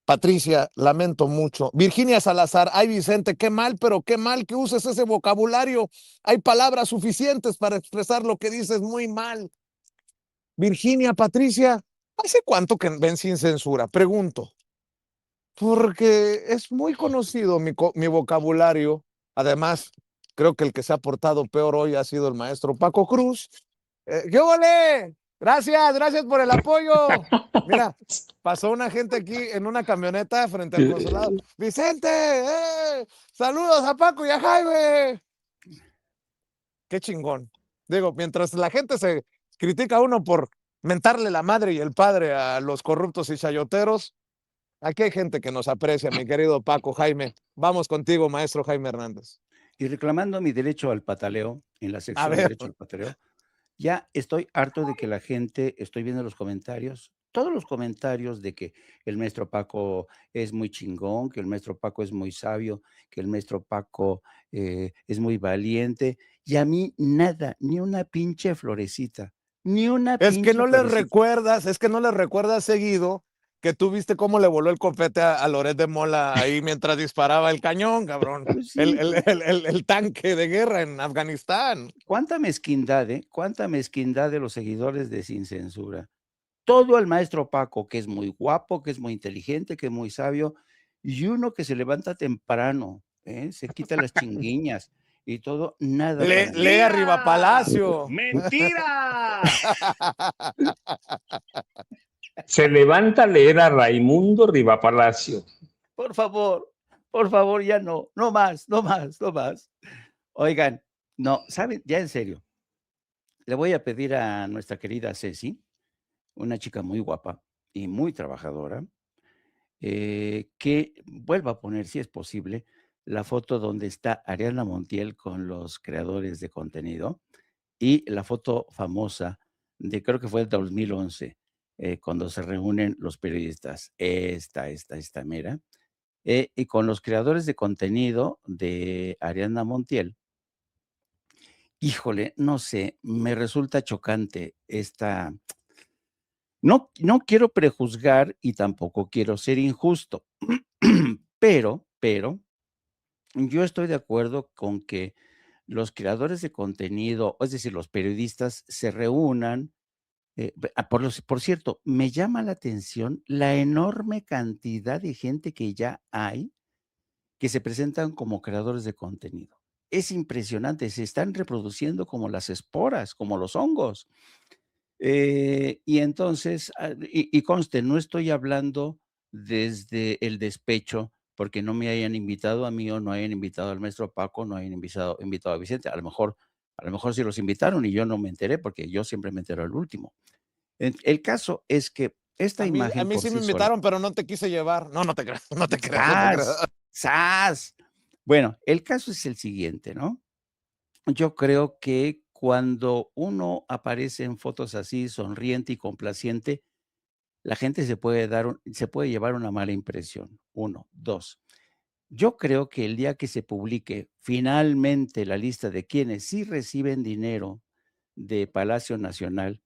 Patricia, lamento mucho. Virginia Salazar, ay Vicente, qué mal, pero qué mal que uses ese vocabulario. Hay palabras suficientes para expresar lo que dices muy mal. Virginia, Patricia, ¿hace cuánto que ven Sin Censura? Pregunto. Porque es muy conocido mi vocabulario. Además, creo que el que se ha portado peor hoy ha sido el maestro Paco Cruz. ¡Qué ole! Gracias por el apoyo. Mira, pasó una gente aquí en una camioneta frente al consulado. Vicente, saludos a Paco y a Jaime. Qué chingón. Digo, mientras la gente se critica a uno por mentarle la madre y el padre a los corruptos y chayoteros, aquí hay gente que nos aprecia, mi querido Paco, Jaime. Vamos contigo, maestro Jaime Hernández. Y reclamando mi derecho al pataleo, en la sección de derecho al pataleo, ya estoy harto de que la gente, estoy viendo los comentarios, todos los comentarios de que el maestro Paco es muy chingón, que el maestro Paco es muy sabio, que el maestro Paco es muy valiente, y a mí nada, ni una pinche florecita, ni una pinche florecita. Es que no les recuerdas seguido que tú viste cómo le voló el copete a Loret de Mola ahí mientras disparaba el cañón, cabrón. Pues sí, el tanque de guerra en Afganistán. Cuánta mezquindad, cuánta mezquindad de los seguidores de Sin Censura. Todo el maestro Paco, que es muy guapo, que es muy inteligente, que es muy sabio, y uno que se levanta temprano, se quita las chinguiñas y todo, nada. Lee arriba Palacio. ¡Mentira! Se levanta a leer a Raimundo Rivapalacio. Por favor, ya no más. Oigan, No, ¿saben? Ya en serio, le voy a pedir a nuestra querida Ceci, una chica muy guapa y muy trabajadora, que vuelva a poner, si es posible, la foto donde está Ariadna Montiel con los creadores de contenido y la foto famosa de, creo que fue el 2011, cuando se reúnen los periodistas, esta mera, y con los creadores de contenido de Ariadna Montiel. Híjole, no sé, me resulta chocante esta. No quiero prejuzgar y tampoco quiero ser injusto, pero yo estoy de acuerdo con que los creadores de contenido, es decir, los periodistas, se reúnan. Por cierto, me llama la atención la enorme cantidad de gente que ya hay que se presentan como creadores de contenido. Es impresionante, se están reproduciendo como las esporas, como los hongos. Y entonces, y conste, no estoy hablando desde el despecho, porque no me hayan invitado a mí o no hayan invitado al maestro Paco, no hayan invitado a Vicente. A lo mejor sí los invitaron y yo no me enteré, porque yo siempre me entero al último. El caso es que esta A imagen mí por sí me sí sola. invitaron, pero no te quise llevar. No, no te creas, no te creas, no te creas. ¡Sas! ¡Sas! Bueno, el caso es el siguiente, ¿no? Yo creo que cuando uno aparece en fotos así, sonriente y complaciente, la gente se puede llevar una mala impresión. 1, 2. Yo creo que el día que se publique finalmente la lista de quienes sí reciben dinero de Palacio Nacional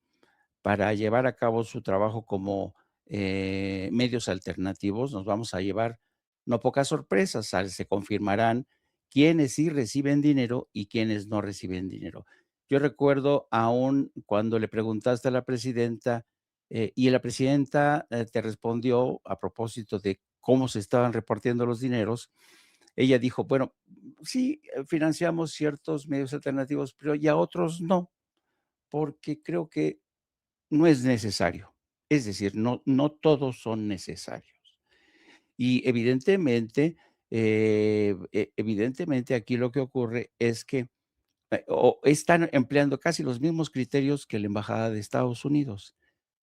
para llevar a cabo su trabajo como medios alternativos, nos vamos a llevar no pocas sorpresas. Se confirmarán quienes sí reciben dinero y quienes no reciben dinero. Yo recuerdo aún cuando le preguntaste a la presidenta y la presidenta te respondió a propósito de cómo se estaban repartiendo los dineros. Ella dijo, bueno, sí, financiamos ciertos medios alternativos, pero ya otros no, porque creo que no es necesario. Es decir, no todos son necesarios. Y evidentemente aquí lo que ocurre es que están empleando casi los mismos criterios que la Embajada de Estados Unidos.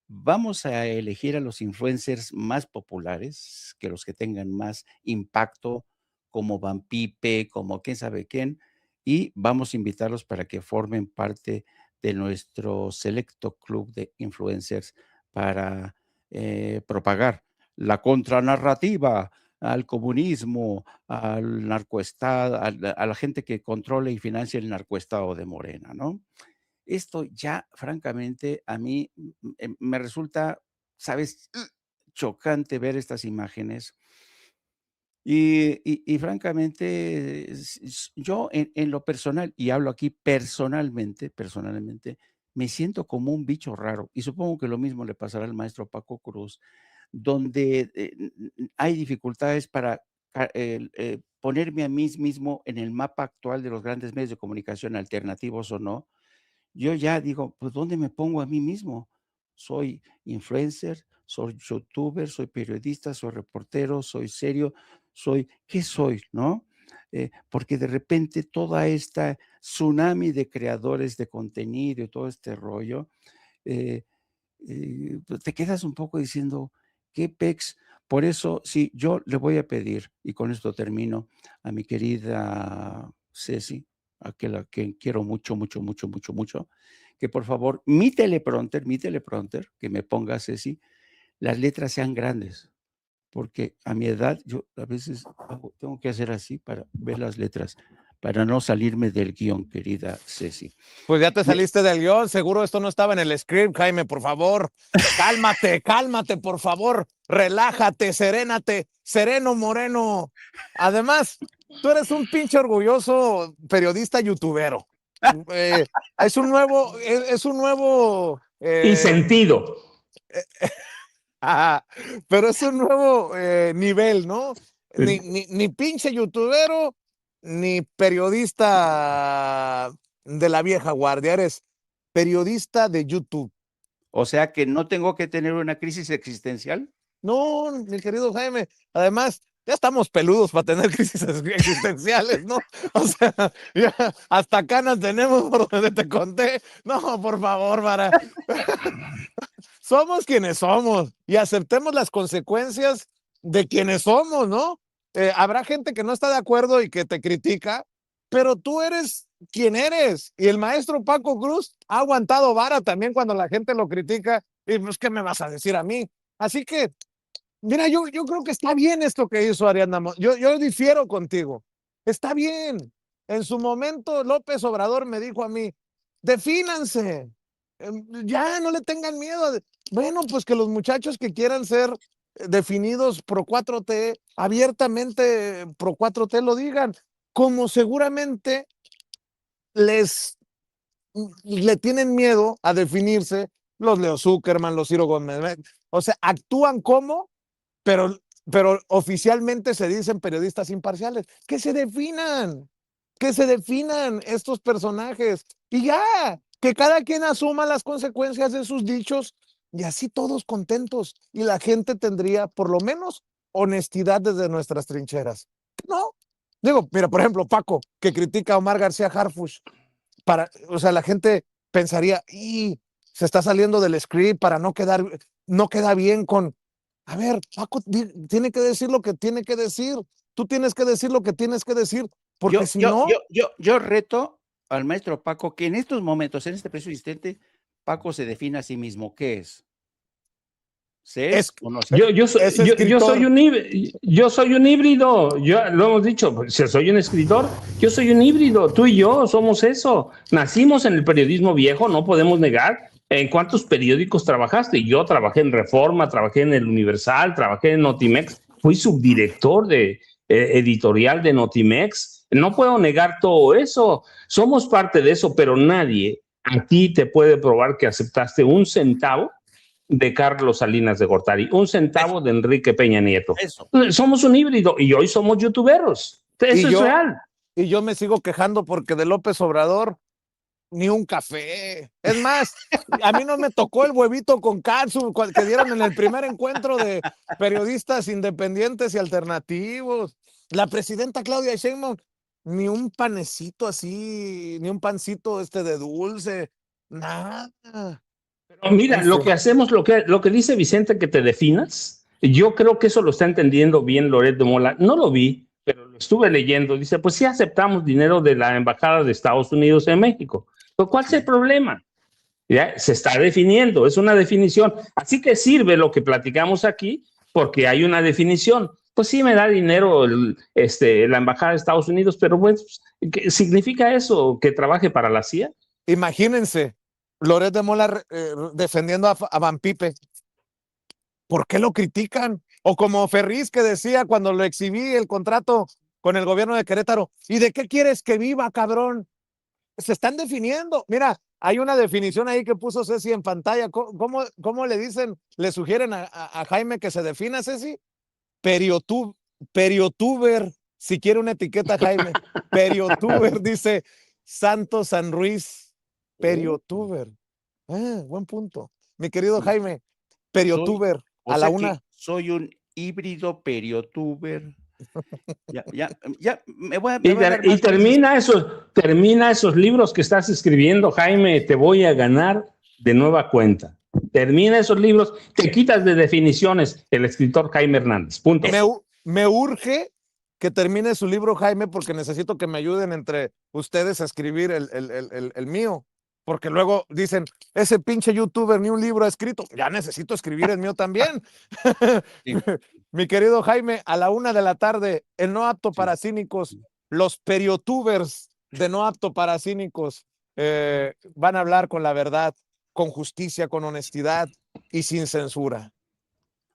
Vamos a elegir a los influencers más populares, que los que tengan más impacto, como Van Pipe, como quién sabe quién, y vamos a invitarlos para que formen parte de nuestro selecto club de influencers para propagar la contranarrativa al comunismo, al narcoestado, a la gente que controla y financia el narcoestado de Morena, ¿no? Esto ya, francamente, a mí me resulta, ¿sabes? Chocante ver estas imágenes. Y francamente, yo en lo personal, y hablo aquí personalmente, me siento como un bicho raro, y supongo que lo mismo le pasará al maestro Paco Cruz, donde hay dificultades para ponerme a mí mismo en el mapa actual de los grandes medios de comunicación, alternativos o no. Yo ya digo, pues, ¿dónde me pongo a mí mismo? Soy influencer, soy youtuber, soy periodista, soy reportero, soy serio, ¿qué soy, no? Porque de repente toda esta tsunami de creadores de contenido y todo este rollo, eh, pues, te quedas un poco diciendo, ¿qué pex? Por eso, sí, yo le voy a pedir, y con esto termino, a mi querida Ceci, a quien quiero mucho, mucho, mucho, mucho, mucho, que por favor, mi teleprompter, que me ponga Ceci, las letras sean grandes, porque a mi edad yo a veces tengo que hacer así para ver las letras, para no salirme del guión, querida Ceci. Pues ya te saliste del guión, seguro esto no estaba en el script, Jaime, por favor. Cálmate, cálmate, por favor. Relájate, serénate, sereno moreno. Además, tú eres un pinche orgulloso periodista youtubero. Es un nuevo. Y sentido. Pero es un nuevo nivel, ¿no? Ni pinche youtubero, ni periodista de la vieja guardia, eres periodista de YouTube. O sea que no tengo que tener una crisis existencial. No, mi querido Jaime, además, ya estamos peludos para tener crisis existenciales, ¿no? O sea, ya hasta canas tenemos por donde te conté. No, por favor, somos quienes somos y aceptemos las consecuencias de quienes somos, ¿no? Habrá gente que no está de acuerdo y que te critica, pero tú eres quien eres. Y el maestro Paco Cruz ha aguantado vara también cuando la gente lo critica. Y pues, ¿qué me vas a decir a mí? Así que, mira, yo creo que está bien esto que hizo Ariadna. Yo difiero contigo. Está bien. En su momento, López Obrador me dijo a mí, defínanse. Ya, no le tengan miedo. Bueno, pues que los muchachos que quieran ser definidos pro 4T, abiertamente pro 4T lo digan, como seguramente le tienen miedo a definirse los Leo Zuckerman, los Ciro Gómez. O sea, actúan como, pero oficialmente se dicen periodistas imparciales. Que se definan estos personajes y ya, que cada quien asuma las consecuencias de sus dichos y así todos contentos y la gente tendría por lo menos honestidad desde nuestras trincheras. ¿No? Digo, mira, por ejemplo, Paco, que critica a Omar García Harfuch, o sea, la gente pensaría, y se está saliendo del script para no queda bien con, a ver, Paco tiene que decir lo que tiene que decir, tú tienes que decir lo que tienes que decir, porque si no... Yo reto al maestro Paco que en estos momentos, en este preciso instante, Paco se define a sí mismo. ¿Qué es? Es, ¿O no yo soy un híbrido, lo hemos dicho, si soy un escritor, yo soy un híbrido, tú y yo somos eso, nacimos en el periodismo viejo, no podemos negar. ¿En cuántos periódicos trabajaste? Yo trabajé en Reforma, trabajé en el Universal, trabajé en Notimex, fui subdirector de editorial de Notimex, no puedo negar todo eso, somos parte de eso, pero nadie aquí te puede probar que aceptaste un centavo de Carlos Salinas de Gortari, un centavo de Enrique Peña Nieto. Somos un híbrido y hoy somos youtuberos. Eso es real. Y yo me sigo quejando porque de López Obrador ni un café. Es más, a mí no me tocó el huevito con katsu que dieron en el primer encuentro de periodistas independientes y alternativos. La presidenta Claudia Sheinbaum, ni un panecito así, ni un pancito de dulce, nada. Mira, lo que hacemos, lo que dice Vicente, que te definas, yo creo que eso lo está entendiendo bien Loret de Mola. No lo vi, pero lo estuve leyendo. Dice, pues sí aceptamos dinero de la Embajada de Estados Unidos en México. ¿Pero cuál es el problema? ¿Ya? Se está definiendo, es una definición. Así que sirve lo que platicamos aquí, porque hay una definición. Pues sí me da dinero la Embajada de Estados Unidos, pero pues, ¿qué significa eso? ¿Que trabaje para la CIA? Imagínense, Loret de Mola defendiendo a Van Pipe. ¿Por qué lo critican? O como Ferriz que decía cuando lo exhibí el contrato con el gobierno de Querétaro, ¿y de qué quieres que viva, cabrón? Se están definiendo. Mira, hay una definición ahí que puso Ceci en pantalla. ¿Cómo le dicen, le sugieren a Jaime que se defina, Ceci? Periotuber, si quiere una etiqueta, Jaime. Periotuber, dice Santos San Ruiz. Periotuber. Buen punto. Mi querido Jaime, periotuber, a la una. Soy un híbrido periotuber. Ya, me voy a y termina esos libros que estás escribiendo, Jaime, te voy a ganar de nueva cuenta. Termina esos libros, te quitas de definiciones el escritor Jaime Hernández. Punto. Me urge que termine su libro, Jaime, porque necesito que me ayuden entre ustedes a escribir el mío. Porque luego dicen, ese pinche youtuber ni un libro ha escrito. Ya necesito escribir el mío también. Sí. Mi querido Jaime, a la 1:00 p.m, en No Apto para Cínicos, los periotubers de No Apto para Cínicos van a hablar con la verdad, con justicia, con honestidad y sin censura.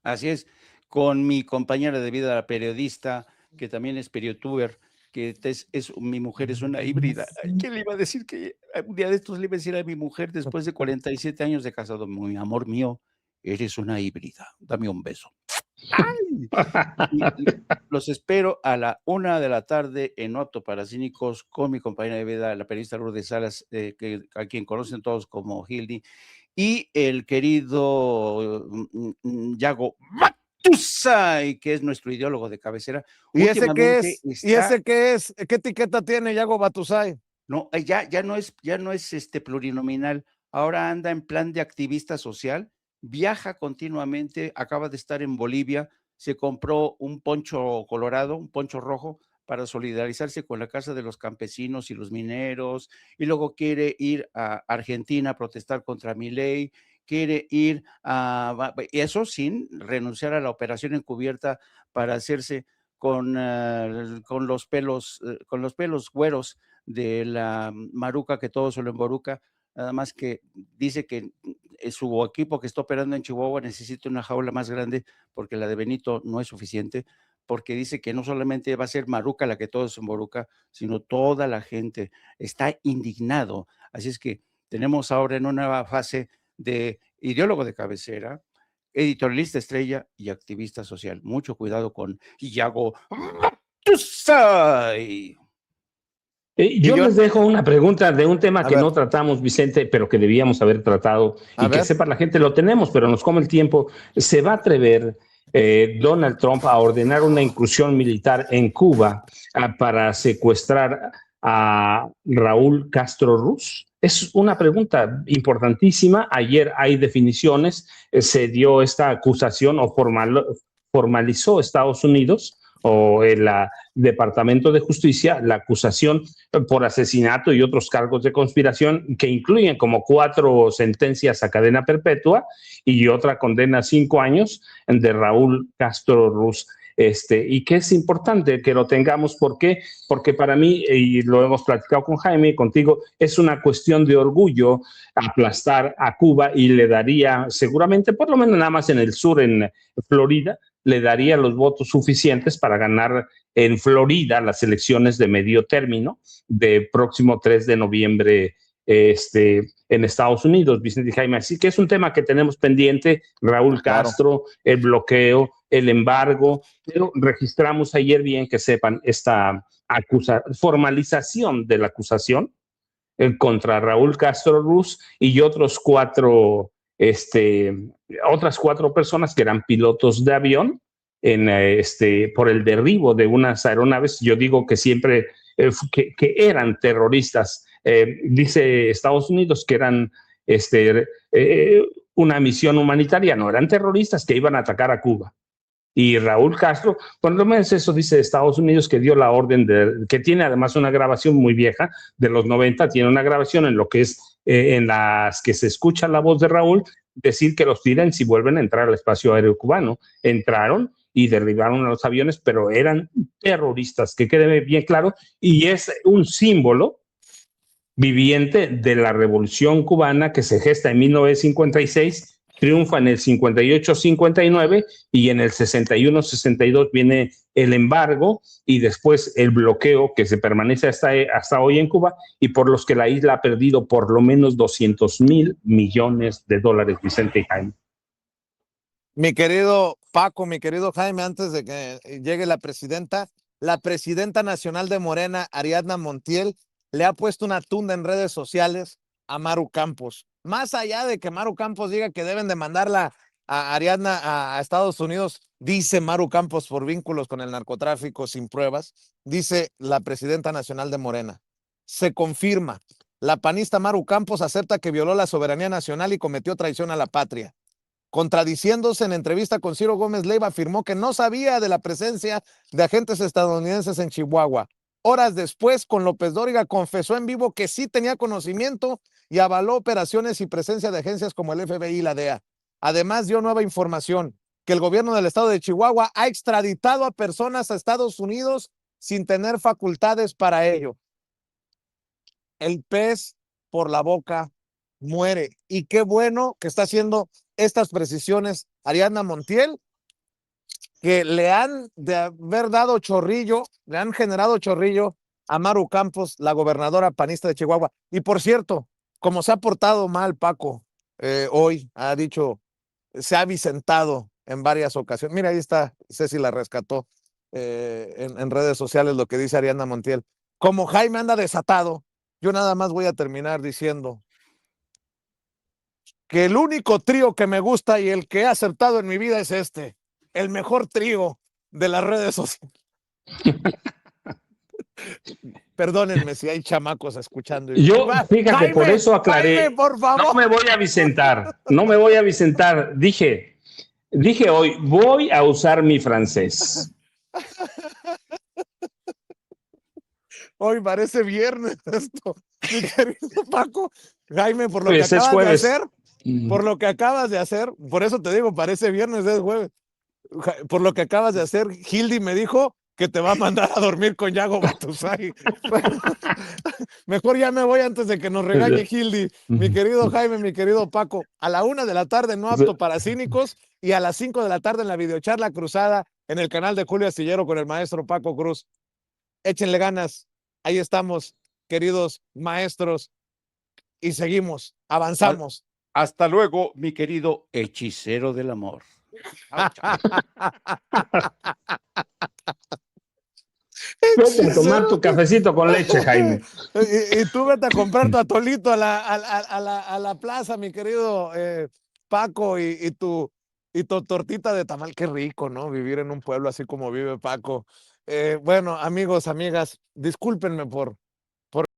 Así es, con mi compañera de vida, la periodista, que también es periotuber, que mi mujer es una híbrida. ¿Quién le iba a decir que un día de estos le iba a decir a mi mujer después de 47 años de casado, mi amor mío, eres una híbrida, dame un beso? Los espero a la 1:00 p.m. en No Apto para Cínicos con mi compañera de vida, la periodista Lourdes Salas, a quien conocen todos como Hildy, y el querido Yago Tusay, que es nuestro ideólogo de cabecera. ¿Y ese qué es? Está, ¿Y ese qué es? ¿Qué etiqueta tiene Yago Batusay? no, ya no es plurinominal. Ahora anda en plan de activista social, viaja continuamente, acaba de estar en Bolivia, se compró un poncho colorado, un poncho rojo, para solidarizarse con la Casa de los Campesinos y los mineros, y luego quiere ir a Argentina a protestar contra Milei, quiere ir a eso sin renunciar a la operación encubierta para hacerse con los pelos güeros de la Maruca, que todo se lo emboruca, nada más que dice que su equipo que está operando en Chihuahua necesita una jaula más grande porque la de Benito no es suficiente, porque dice que no solamente va a ser Maruca la que todo se emboruca, sino toda la gente está indignado. Así es que tenemos ahora en una nueva fase de ideólogo de cabecera, editorialista estrella y activista social. Mucho cuidado con Iago Batusay. Yo les dejo una pregunta de un tema que ver. no tratamos, Vicente, pero que debíamos haber tratado A y que ver. sepa la gente, lo tenemos, pero nos come el tiempo. ¿Se va a atrever Donald Trump a ordenar una incursión militar en Cuba para secuestrar a Raúl Castro Ruz? Es una pregunta importantísima. Ayer hay definiciones, se dio esta acusación o formalizó Estados Unidos o el Departamento de Justicia la acusación por asesinato y otros cargos de conspiración que incluyen como 4 sentencias a cadena perpetua y otra condena a 5 años de Raúl Castro Ruz. Y que es importante que lo tengamos. ¿Por qué? Porque para mí, y lo hemos platicado con Jaime y contigo, es una cuestión de orgullo aplastar a Cuba y le daría seguramente, por lo menos nada más en el sur, en Florida, le daría los votos suficientes para ganar en Florida las elecciones de medio término de próximo 3 de noviembre en Estados Unidos, Vicente y Jaime. Así que es un tema que tenemos pendiente, Raúl Castro, el bloqueo, el embargo, pero registramos ayer, bien que sepan, esta formalización de la acusación contra Raúl Castro Ruz y otras 4 personas que eran pilotos de avión por el derribo de unas aeronaves. Yo digo que siempre que eran terroristas. Dice Estados Unidos que eran una misión humanitaria, no eran terroristas que iban a atacar a Cuba. Y Raúl Castro, por lo menos eso dice Estados Unidos, que dio la orden que tiene además una grabación muy vieja de los 90, tiene una grabación en lo que es en las que se escucha la voz de Raúl decir que los tiren si vuelven a entrar al espacio aéreo cubano. Entraron y derribaron a los aviones, pero eran terroristas, que quede bien claro, y es un símbolo viviente de la revolución cubana que se gesta en 1956, triunfa en el 58-59 y en el 61-62 viene el embargo y después el bloqueo que se permanece hasta hoy en Cuba y por los que la isla ha perdido por lo menos $200,000 millones, Vicente y Jaime. Mi querido Paco, mi querido Jaime, antes de que llegue la presidenta nacional de Morena, Ariadna Montiel, le ha puesto una tunda en redes sociales a Maru Campos. Más allá de que Maru Campos diga que deben de mandarla a Ariadna a Estados Unidos, dice Maru Campos por vínculos con el narcotráfico sin pruebas, dice la presidenta nacional de Morena. Se confirma, la panista Maru Campos acepta que violó la soberanía nacional y cometió traición a la patria. Contradiciéndose en entrevista con Ciro Gómez Leiva, afirmó que no sabía de la presencia de agentes estadounidenses en Chihuahua. Horas después, con López Dóriga, confesó en vivo que sí tenía conocimiento y avaló operaciones y presencia de agencias como el FBI y la DEA. Además, dio nueva información, que el gobierno del estado de Chihuahua ha extraditado a personas a Estados Unidos sin tener facultades para ello. El pez por la boca muere. Y qué bueno que está haciendo estas precisiones Ariadna Montiel, que le han de haber dado chorrillo, le han generado chorrillo a Maru Campos, la gobernadora panista de Chihuahua. Y por cierto, como se ha portado mal Paco, hoy ha dicho, se ha avicentado en varias ocasiones. Mira, ahí está, Ceci la rescató en redes sociales lo que dice Ariadna Montiel. Como Jaime anda desatado, yo nada más voy a terminar diciendo que el único trío que me gusta y el que he aceptado en mi vida es este. el mejor trío de las redes sociales. Perdónenme si hay chamacos escuchando. Yo, fíjate, Jaime, por eso aclaré. Jaime, por favor. No me voy a vicentar, no me voy a vicentar. Dije hoy, voy a usar mi francés. Hoy parece viernes esto, mi querido Paco. Jaime, por lo Pues que es acabas de jueves. hacer, por lo que acabas de hacer, por eso te digo, parece viernes, es jueves. Por lo que acabas de hacer, Hildy me dijo que te va a mandar a dormir con Yago Batusai. Bueno, mejor ya me voy antes de que nos regañe Hildy. Mi querido Jaime, mi querido Paco, a la 1 de la tarde no apto para cínicos y a las 5 de la tarde en la videocharla cruzada en el canal de Julio Astillero con el maestro Paco Cruz. Échenle ganas. Ahí estamos, queridos maestros, y seguimos, avanzamos. Hasta luego, mi querido hechicero del amor. Vete a tomar tu cafecito con leche, Jaime. Y tú vete a comprar tu atolito a la plaza, mi querido Paco, y tu tortita de tamal. Qué rico, ¿no? Vivir en un pueblo así como vive Paco. Bueno, amigos, amigas, discúlpenme por